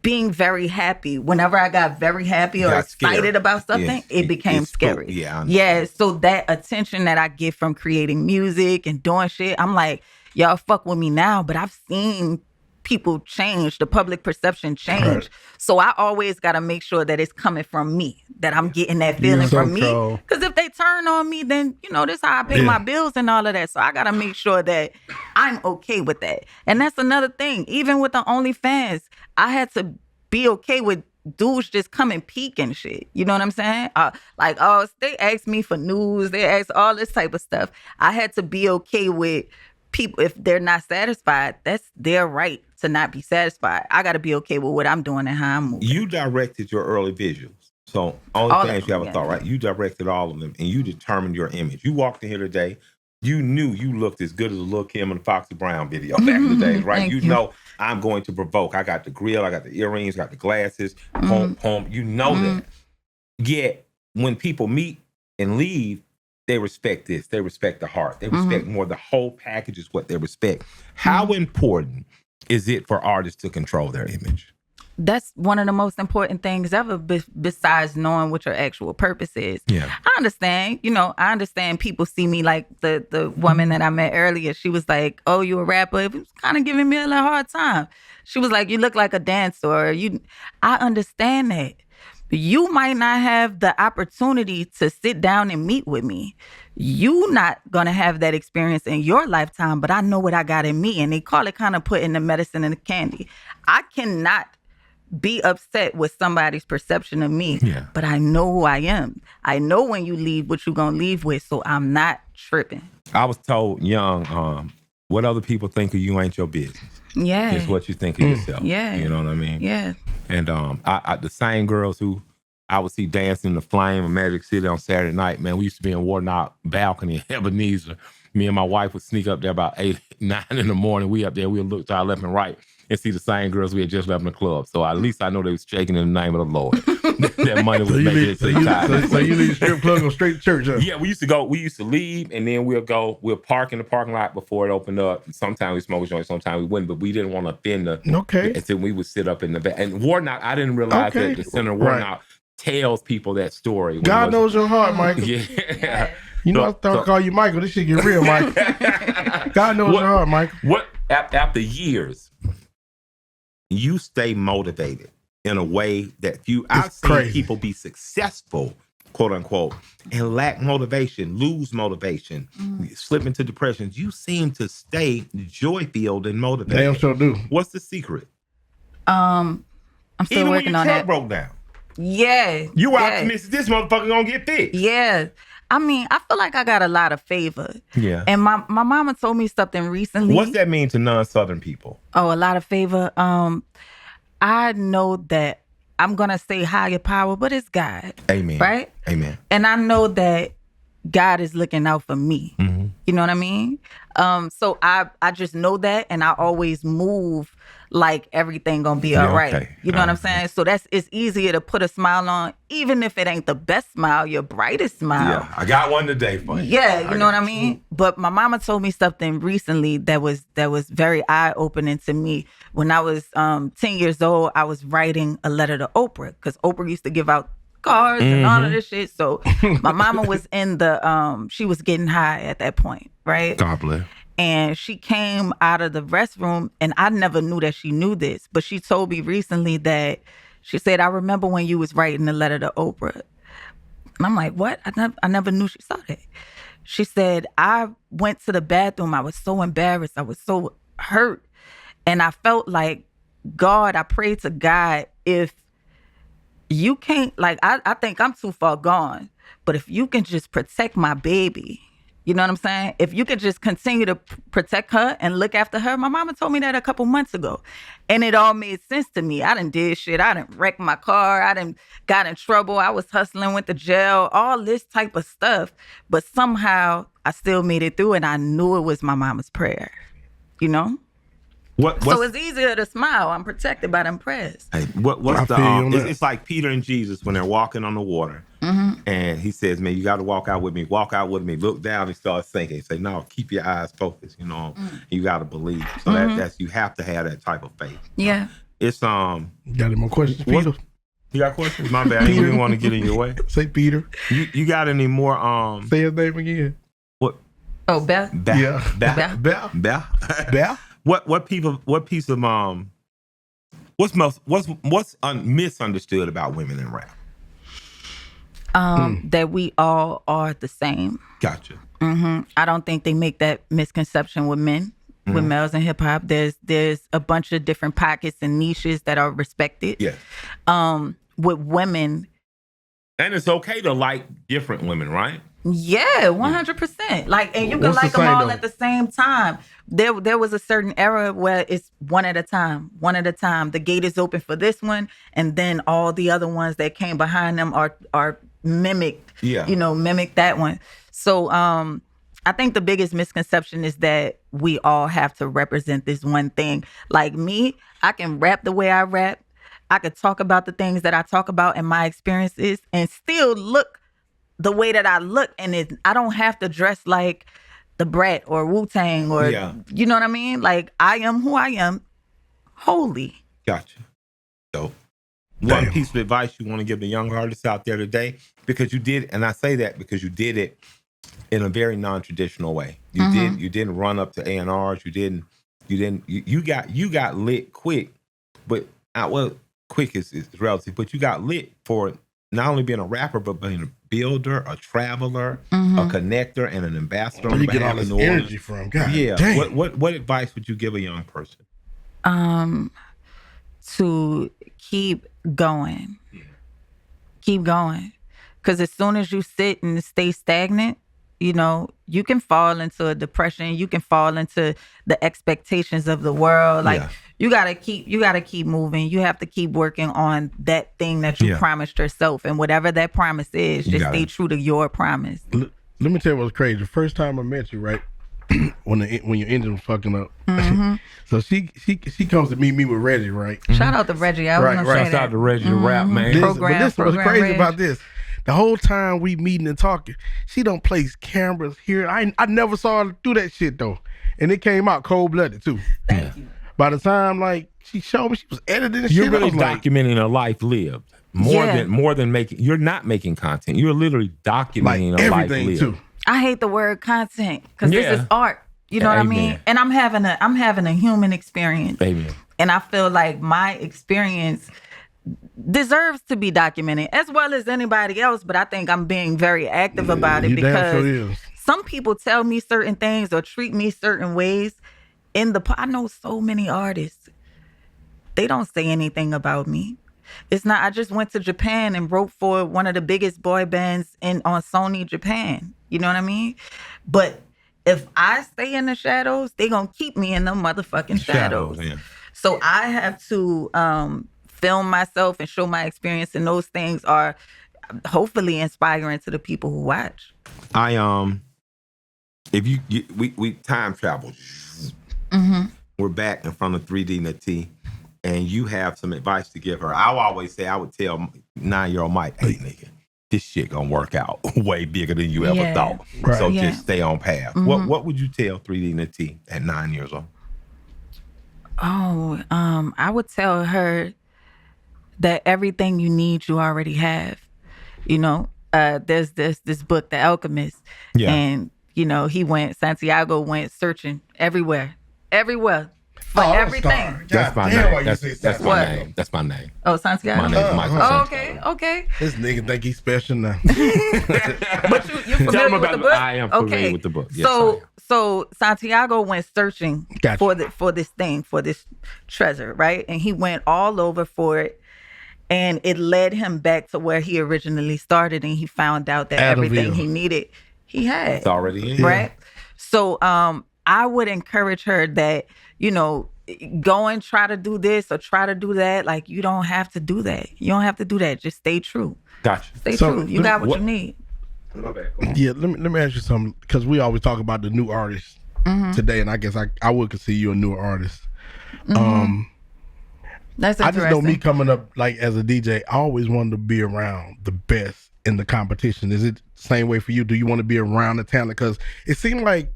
[SPEAKER 5] being very happy. Whenever I got very happy or excited about something, it became scary. Yeah. So that attention that I get from creating music and doing shit, I'm like, y'all fuck with me now, but I've seen people change, the public perception change. Right. So I always got to make sure that it's coming from me, that I'm getting that feeling from me. Because if they turn on me, then, this is how I pay my bills and all of that. So I got to make sure that I'm okay with that. And that's another thing. Even with the OnlyFans, I had to be okay with dudes just come and peek and shit. You know what I'm saying? They asked me for news. They asked all this type of stuff. I had to be okay with people, if they're not satisfied, that's their right to not be satisfied. I got to be okay with what I'm doing and how I'm moving.
[SPEAKER 3] You directed your early visuals. So OnlyFans, you have a thought, right? You directed all of them and you determined your image. You walked in here today, you knew you looked as good as a Lil' Kim and the Foxy Brown video back in the days, right? You know I'm going to provoke. I got the grill, I got the earrings, got the glasses, you know that. Yet, when people meet and leave, they respect this. They respect the heart. They respect more. The whole package is what they respect. How important is it for artists to control their image?
[SPEAKER 5] That's one of the most important things ever, besides knowing what your actual purpose is.
[SPEAKER 3] Yeah.
[SPEAKER 5] I understand. I understand people see me like the woman that I met earlier. She was like, "Oh, you a rapper?" It was kind of giving me a little hard time. She was like, "You look like a dancer." I understand that. You might not have the opportunity to sit down and meet with me. You not gonna have that experience in your lifetime, but I know what I got in me. And they call it kind of putting the medicine in the candy. I cannot be upset with somebody's perception of me, but I know who I am. I know when you leave what you're gonna leave with, so I'm not tripping.
[SPEAKER 3] I was told young, what other people think of you ain't your business.
[SPEAKER 5] Yeah.
[SPEAKER 3] It's what you think of yourself.
[SPEAKER 5] Yeah.
[SPEAKER 3] You know what I mean?
[SPEAKER 5] Yeah.
[SPEAKER 3] And I the same girls who I would see Dancing in the Flame of Magic City on Saturday night. Man, we used to be in Warnock balcony in Ebenezer. Me and my wife would sneak up there about 8, 9 in the morning. We up there, we would look to our left and right and see the same girls we had just left in the club. So at least I know they was shaking in the name of the Lord. That money was making it to the time.
[SPEAKER 4] So you need a strip club, go straight to church, huh?
[SPEAKER 3] Yeah, we used to leave, and then we'll park in the parking lot before it opened up. Sometimes we smoked a joint, sometimes we wouldn't, but we didn't want to offend the...
[SPEAKER 4] Okay.
[SPEAKER 3] And so we would sit up in the back. And Warnock, I didn't realize that the center of Warnock tells people that story.
[SPEAKER 4] God knows your heart, Michael.
[SPEAKER 3] Yeah.
[SPEAKER 4] You know, I thought I call you Michael. This shit get real, Michael. God knows your heart, Michael.
[SPEAKER 3] What after years, you stay motivated in a way that I've seen people be successful, quote unquote, and lack motivation, lose motivation, slip into depression. You seem to stay joy-filled and motivated.
[SPEAKER 4] Damn sure do.
[SPEAKER 3] What's the secret?
[SPEAKER 5] I'm still
[SPEAKER 3] Even
[SPEAKER 5] working
[SPEAKER 3] when your
[SPEAKER 5] on
[SPEAKER 3] truck
[SPEAKER 5] it.
[SPEAKER 3] broke down.
[SPEAKER 5] Yeah.
[SPEAKER 3] You optimistic this motherfucker gonna get fixed.
[SPEAKER 5] Yeah. I mean, I feel like I got a lot of favor.
[SPEAKER 3] Yeah.
[SPEAKER 5] And my mama told me something recently.
[SPEAKER 3] What's that mean to non-Southern people?
[SPEAKER 5] Oh, a lot of favor. I know that I'm going to say higher power, but it's God.
[SPEAKER 3] Amen.
[SPEAKER 5] Right?
[SPEAKER 3] Amen.
[SPEAKER 5] And I know that God is looking out for me.
[SPEAKER 3] Mm-hmm.
[SPEAKER 5] You know what I mean? So I just know that, and I always move like everything gonna be all right.
[SPEAKER 3] Okay.
[SPEAKER 5] You know what I'm saying? So it's easier to put a smile on, even if it ain't the best smile, your brightest smile.
[SPEAKER 3] Yeah, I got one today for you.
[SPEAKER 5] Yeah, you know what I mean? But my mama told me something recently that was very eye-opening to me. When I was 10 years old, I was writing a letter to Oprah, because Oprah used to give out cards and all of this shit. So my mama was in the she was getting high at that point, right?
[SPEAKER 3] God bless.
[SPEAKER 5] And she came out of the restroom, and I never knew that she knew this, but she told me recently that she said, "I remember when you was writing the letter to Oprah." And I'm like, "What? I never knew she saw that." She said, "I went to the bathroom. I was so embarrassed. I was so hurt. And I felt like, God, I prayed to God, if you can't, like, I think I'm too far gone, but if you can just protect my baby, you know what I'm saying? If you could just continue to protect her and look after her." My mama told me that a couple months ago. And it all made sense to me. I done did shit. I done wrecked my car. I done got in trouble. I was hustling, went to jail, all this type of stuff. But somehow I still made it through, and I knew it was my mama's prayer, you know? So it's easier to smile. I'm protected by them prayers.
[SPEAKER 3] Hey, it's like Peter and Jesus when they're walking on the water. Mm-hmm. And he says, "Man, you got to walk out with me. Walk out with me." Look down and start sinking. He say, "No, keep your eyes focused. You know, you got to believe." So that's you have to have that type of faith.
[SPEAKER 5] Yeah.
[SPEAKER 3] It's
[SPEAKER 4] Got any more questions, Peter?
[SPEAKER 3] You got questions? My bad. I didn't want to get in your way.
[SPEAKER 4] Say Peter.
[SPEAKER 3] You got any more?
[SPEAKER 4] Say his name again.
[SPEAKER 3] What?
[SPEAKER 5] Oh, Beth.
[SPEAKER 4] Yeah.
[SPEAKER 3] Beth. What piece of what's misunderstood about women in rap?
[SPEAKER 5] That we all are the same.
[SPEAKER 3] Gotcha.
[SPEAKER 5] Mm-hmm. I don't think they make that misconception with men, with males in hip hop. There's a bunch of different pockets and niches that are respected.
[SPEAKER 3] Yeah.
[SPEAKER 5] With women,
[SPEAKER 3] and it's okay to like different women, right?
[SPEAKER 5] Yeah, 100%. Like, and you can like them all at the same time. There was a certain era where it's one at a time. The gate is open for this one, and then all the other ones that came behind them are mimicked.
[SPEAKER 3] Yeah.
[SPEAKER 5] You know, mimic that one. So I think the biggest misconception is that we all have to represent this one thing. Like me, I can rap the way I rap. I could talk about the things that I talk about in my experiences and still look the way that I look. And I don't have to dress like the Brat or Wu-Tang or, you know what I mean? Like, I am who I am, wholly.
[SPEAKER 3] Gotcha. So, one piece of advice you want to give the young artists out there today, because you did, and I say that because you did it in a very non-traditional way. You didn't run up to A&Rs. You got lit quick, but quick is relative, but you got lit for not only being a rapper, but being a builder, a traveler, a connector, and an ambassador.
[SPEAKER 4] Where you get all this energy from? God,
[SPEAKER 3] dang. What advice would you give a young person?
[SPEAKER 5] To keep going. Yeah. Keep going. Because as soon as you sit and stay stagnant, you know, you can fall into a depression. You can fall into the expectations of the world. Like, you gotta keep moving. You have to keep working on that thing that you promised yourself, and whatever that promise is, just stay true to your promise.
[SPEAKER 4] Let me tell you what's crazy. The first time I met you, right, when your engine was fucking up, so she comes to meet me with Reggie, right?
[SPEAKER 5] Shout out to Reggie. I was gonna say that.
[SPEAKER 3] Shout out to Reggie, the rap man.
[SPEAKER 4] Listen, what's crazy about this? The whole time we meeting and talking, she don't place cameras here. I never saw her do that shit though, and it came out cold blooded too.
[SPEAKER 5] Thank you.
[SPEAKER 4] By the time like she showed me, she was editing and shit.
[SPEAKER 3] You're really documenting a life lived more than making. You're not making content. You're literally documenting a life lived. Too.
[SPEAKER 5] I hate the word content because this is art. You know what I mean? And I'm having a human experience.
[SPEAKER 3] Amen.
[SPEAKER 5] And I feel like my experience deserves to be documented as well as anybody else. But I think I'm being very active about it because some people tell me certain things or treat me certain ways. I know so many artists. They don't say anything about me. It's not. I just went to Japan and wrote for one of the biggest boy bands on Sony Japan. You know what I mean? But if I stay in the shadows, they gonna keep me in the motherfucking shadows. So I have to film myself and show my experience, and those things are hopefully inspiring to the people who watch.
[SPEAKER 1] If we time travel, we're back in front of 3D Nati, and you have some advice to give her. I always say, I would tell 9-year-old Mike, hey nigga, this shit gonna work out way bigger than you ever thought. Right. So just stay on path. What would you tell 3D Nati at 9 years old?
[SPEAKER 5] Oh, I would tell her that everything you need, you already have. You know, there's this book, The Alchemist, and you know, Santiago went searching everywhere for everything.
[SPEAKER 3] That's my name. That's my name. That's my name.
[SPEAKER 5] Oh, Santiago.
[SPEAKER 3] My name is Michael.
[SPEAKER 5] Oh, okay.
[SPEAKER 4] This nigga think he's special now.
[SPEAKER 5] But you're familiar with the book?
[SPEAKER 3] I am familiar with the book. Yes,
[SPEAKER 5] so Santiago went searching for this treasure, right? And he went all over for it. And it led him back to where he originally started, and he found out that everything he needed, he had.
[SPEAKER 1] It's already in.
[SPEAKER 5] Right? So I would encourage her that, you know, go and try to do this or try to do that. Like, you don't have to do that. You don't have to do that. Just stay true.
[SPEAKER 3] Gotcha.
[SPEAKER 5] Stay true. You got what you need.
[SPEAKER 4] Yeah, let me ask you something, because we always talk about the new artists today, and I guess I would consider you a new artist.
[SPEAKER 5] That's interesting.
[SPEAKER 4] I just know me coming up like as a DJ, I always wanted to be around the best in the competition. Is it the same way for you? Do you want to be around the talent? Because it seemed like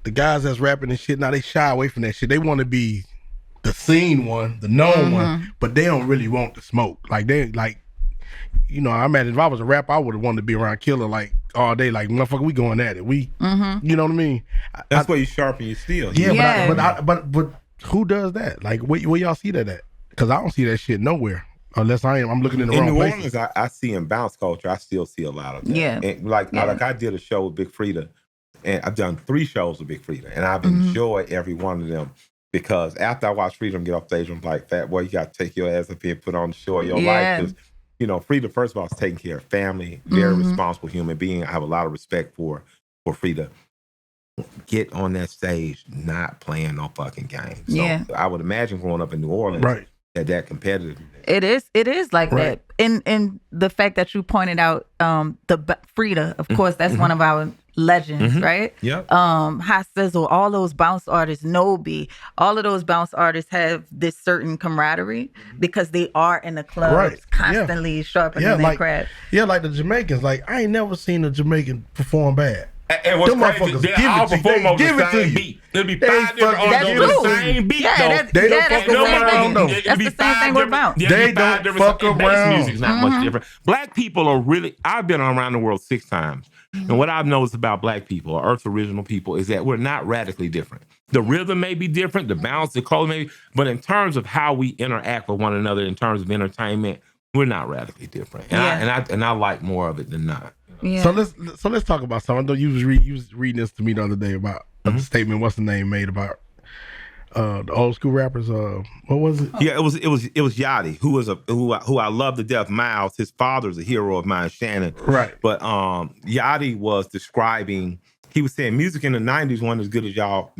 [SPEAKER 4] the guys that's rapping and shit now, they shy away from that shit. They want to be the seen one, the known one, but they don't really want the smoke. Like you know, I imagine if I was a rapper, I would have wanted to be around Killer like all day. Like, motherfucker, we going at it. We, you know what I mean?
[SPEAKER 1] That's why you sharpen your steel.
[SPEAKER 4] Yeah, but who does that? Like, where y'all see that at? Because I don't see that shit nowhere. Unless I'm looking in the wrong place. In New
[SPEAKER 1] Orleans, I see in bounce culture, I still see a lot of that.
[SPEAKER 5] Yeah.
[SPEAKER 1] And like I did a show with Big Frida, and I've done 3 shows with Big Frida, and I've enjoyed every one of them, because after I watch Freedom get off stage, I'm like, fat boy, you got to take your ass up here and put on the show of your life. Because, you know, Frida, first of all, is taking care of family, very responsible human being. I have a lot of respect for Frida. Get on that stage, not playing no fucking game. So I would imagine growing up in New Orleans, that competitive.
[SPEAKER 5] It is like that. And the fact that you pointed out the Frida, of course, that's one of our legends, right?
[SPEAKER 1] Yep.
[SPEAKER 5] Hot Sizzle, all those bounce artists, Nobi, all of those bounce artists have this certain camaraderie because they are in the clubs constantly sharpening their craft.
[SPEAKER 4] Yeah, like the Jamaicans. Like, I ain't never seen a Jamaican perform bad.
[SPEAKER 3] And what's crazy, they all perform on the same beat. There'll be 5 different artists on the same beat, though.
[SPEAKER 4] They don't fuck around, though.
[SPEAKER 5] That's the same thing with bounce.
[SPEAKER 4] They don't fuck around.
[SPEAKER 3] Music's not much different. Black people are really, I've been around the world 6 times. And what I've noticed about black people, or Earth's original people, is that we're not radically different. The rhythm may be different, the bounce, the color may be, but in terms of how we interact with one another, in terms of entertainment, we're not radically different. And I like more of it than not.
[SPEAKER 5] Yeah.
[SPEAKER 4] So let's talk about something. I know you was reading this to me the other day about a statement. What's the name made about the old school rappers? What was it?
[SPEAKER 1] Yeah, it was Yachty, who I love to death. Miles, his father's a hero of mine, Shannon.
[SPEAKER 4] Right.
[SPEAKER 1] But Yachty was describing he was saying music in the 90s wasn't as good as y'all,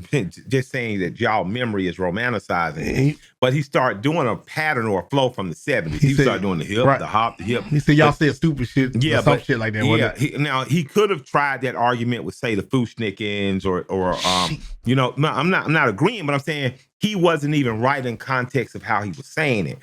[SPEAKER 1] just saying that y'all memory is romanticizing. But he started doing a pattern or a flow from the 70s. He started doing the hip, the hop, the hip.
[SPEAKER 4] He said y'all said stupid shit, some shit like that.
[SPEAKER 1] Yeah, now he could have tried that argument with, say, the Fushnikins or you know, I'm not agreeing, but I'm saying he wasn't even right in context of how he was saying it.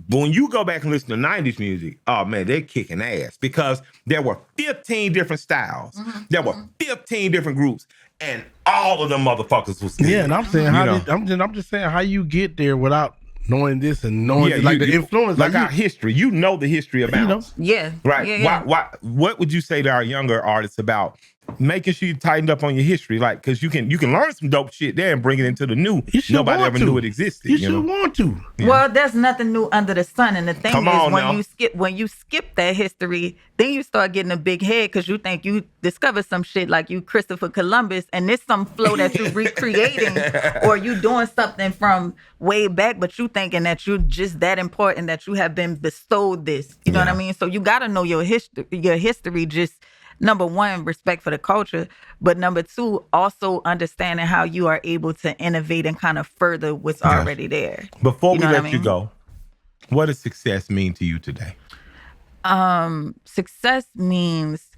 [SPEAKER 1] But when you go back and listen to 90s music, oh man, they're kicking ass because there were 15 different styles. There were 15 different groups, and all of them motherfuckers was good.
[SPEAKER 4] Yeah, and I'm saying I'm just saying how you get there without knowing this and knowing the influence,
[SPEAKER 1] like our history. You know the history about. Right.
[SPEAKER 5] Yeah.
[SPEAKER 1] Why? What would you say to our younger artists about making sure you tightened up on your history? Like, because you can learn some dope shit there and bring it into the new. Nobody ever knew it existed.
[SPEAKER 4] You should want to.
[SPEAKER 5] Yeah. Well, there's nothing new under the sun, and the thing is, when you skip that history, then you start getting a big head because you think you discovered some shit like you Christopher Columbus, and there's some flow that you're recreating, or you doing something from way back, but you thinking that you're just that important that you have been bestowed this. You know what I mean? So you got to know your history. Your history just. Number one, respect for the culture, but number two, also understanding how you are able to innovate and kind of further what's already there.
[SPEAKER 1] Before we let you go, what does success mean to you today?
[SPEAKER 5] Success means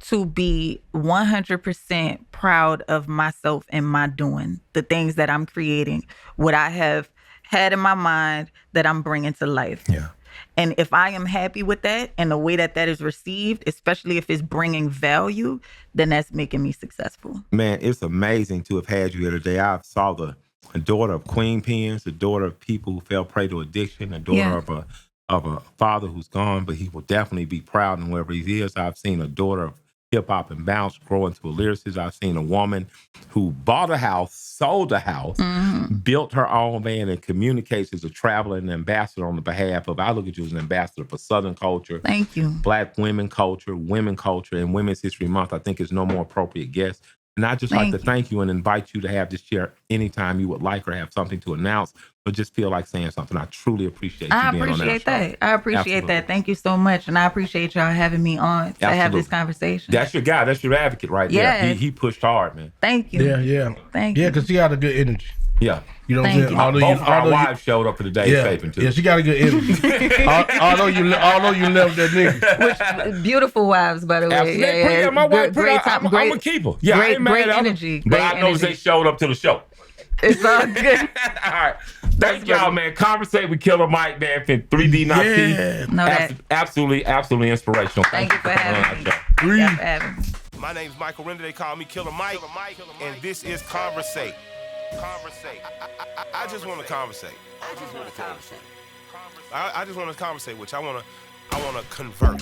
[SPEAKER 5] to be 100% proud of myself and my doing, the things that I'm creating, what I have had in my mind that I'm bringing to life.
[SPEAKER 1] Yeah.
[SPEAKER 5] And if I am happy with that and the way that is received, especially if it's bringing value, then that's making me successful.
[SPEAKER 1] Man, it's amazing to have had you here today. I saw the daughter of Queen Pins, the daughter of people who fell prey to addiction, a daughter of a father who's gone, but he will definitely be proud in wherever he is. I've seen a daughter of hip hop and bounce grow into a lyricist. I've seen a woman who bought a house, sold a house, built her own van, and communicates as a traveler and ambassador on the behalf of, I look at you as an ambassador for Southern culture.
[SPEAKER 5] Thank you.
[SPEAKER 1] Black women culture, and Women's History Month, I think is no more appropriate guest. And I'd just like to thank you and invite you to have this chair anytime you would like or have something to announce, but just feel like saying something. I truly appreciate you being on that show.
[SPEAKER 5] I appreciate that. Thank you so much. And I appreciate y'all having me on to have this conversation.
[SPEAKER 1] That's your guy. That's your advocate right there. He pushed hard, man.
[SPEAKER 5] Thank you.
[SPEAKER 4] Yeah.
[SPEAKER 5] Thank you.
[SPEAKER 4] Yeah, because she got a good energy.
[SPEAKER 1] Yeah.
[SPEAKER 4] You know what I'm saying?
[SPEAKER 1] Both our wives showed up for the day taping too.
[SPEAKER 4] Yeah, she got a good energy. although you left that nigga.
[SPEAKER 5] Which beautiful wives, by the way.
[SPEAKER 1] My wife, I'm a keeper. Yeah, I ain't mad
[SPEAKER 5] great
[SPEAKER 1] at
[SPEAKER 5] energy.
[SPEAKER 1] But I know they showed up to the show.
[SPEAKER 5] It's all good.
[SPEAKER 1] All right. Thank y'all, man. Conversate with Killer Mike, man, from 3D Not T. Absolutely inspirational.
[SPEAKER 5] Thank you for having me.
[SPEAKER 3] My name's Michael Render. They call me Killer Mike. And this is Conversate. I just want to conversate. I just want to conversate, which I want to convert.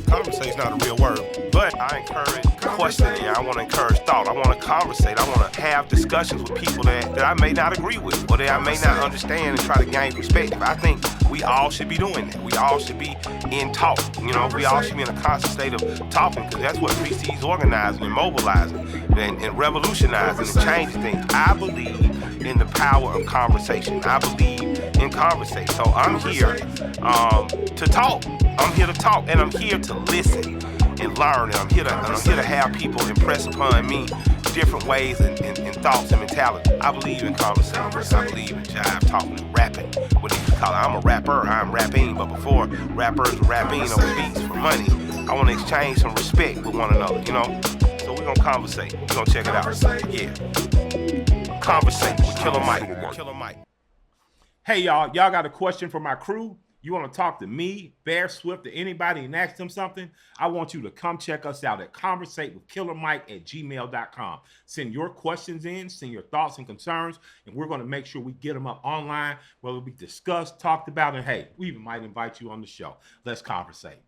[SPEAKER 3] Conversate's not a real word, but I encourage questioning. I want to encourage thought. I want to conversate. I want to have discussions with people that I may not agree with or that I may not understand and try to gain perspective. I think we all should be doing that. We all should be in talk. You know, we all should be in a constant state of talking because that's what precedes organizing and mobilizing and revolutionizing and changing things. I believe in the power of conversation. I believe in conversation. So I'm here to talk. I'm here to talk and I'm here to listen and learn. And I'm here to have people impress upon me different ways and thoughts and mentality. I believe in conversation. I believe in jive, talking and rapping. What they call it. I'm a rapper. I'm rapping. But before rappers were rapping over beats for money, I want to exchange some respect with one another, you know? So we're going to conversate. We're going to check it out. Yeah. Conversate with Killer Mike. Hey, y'all got a question for my crew? You want to talk to me, Bear Swift, or anybody and ask them something? I want you to come check us out at conversatewithkillermike@gmail.com. Send your questions in, send your thoughts and concerns, and we're going to make sure we get them up online, whether we discussed, talked about, and hey, we even might invite you on the show. Let's conversate.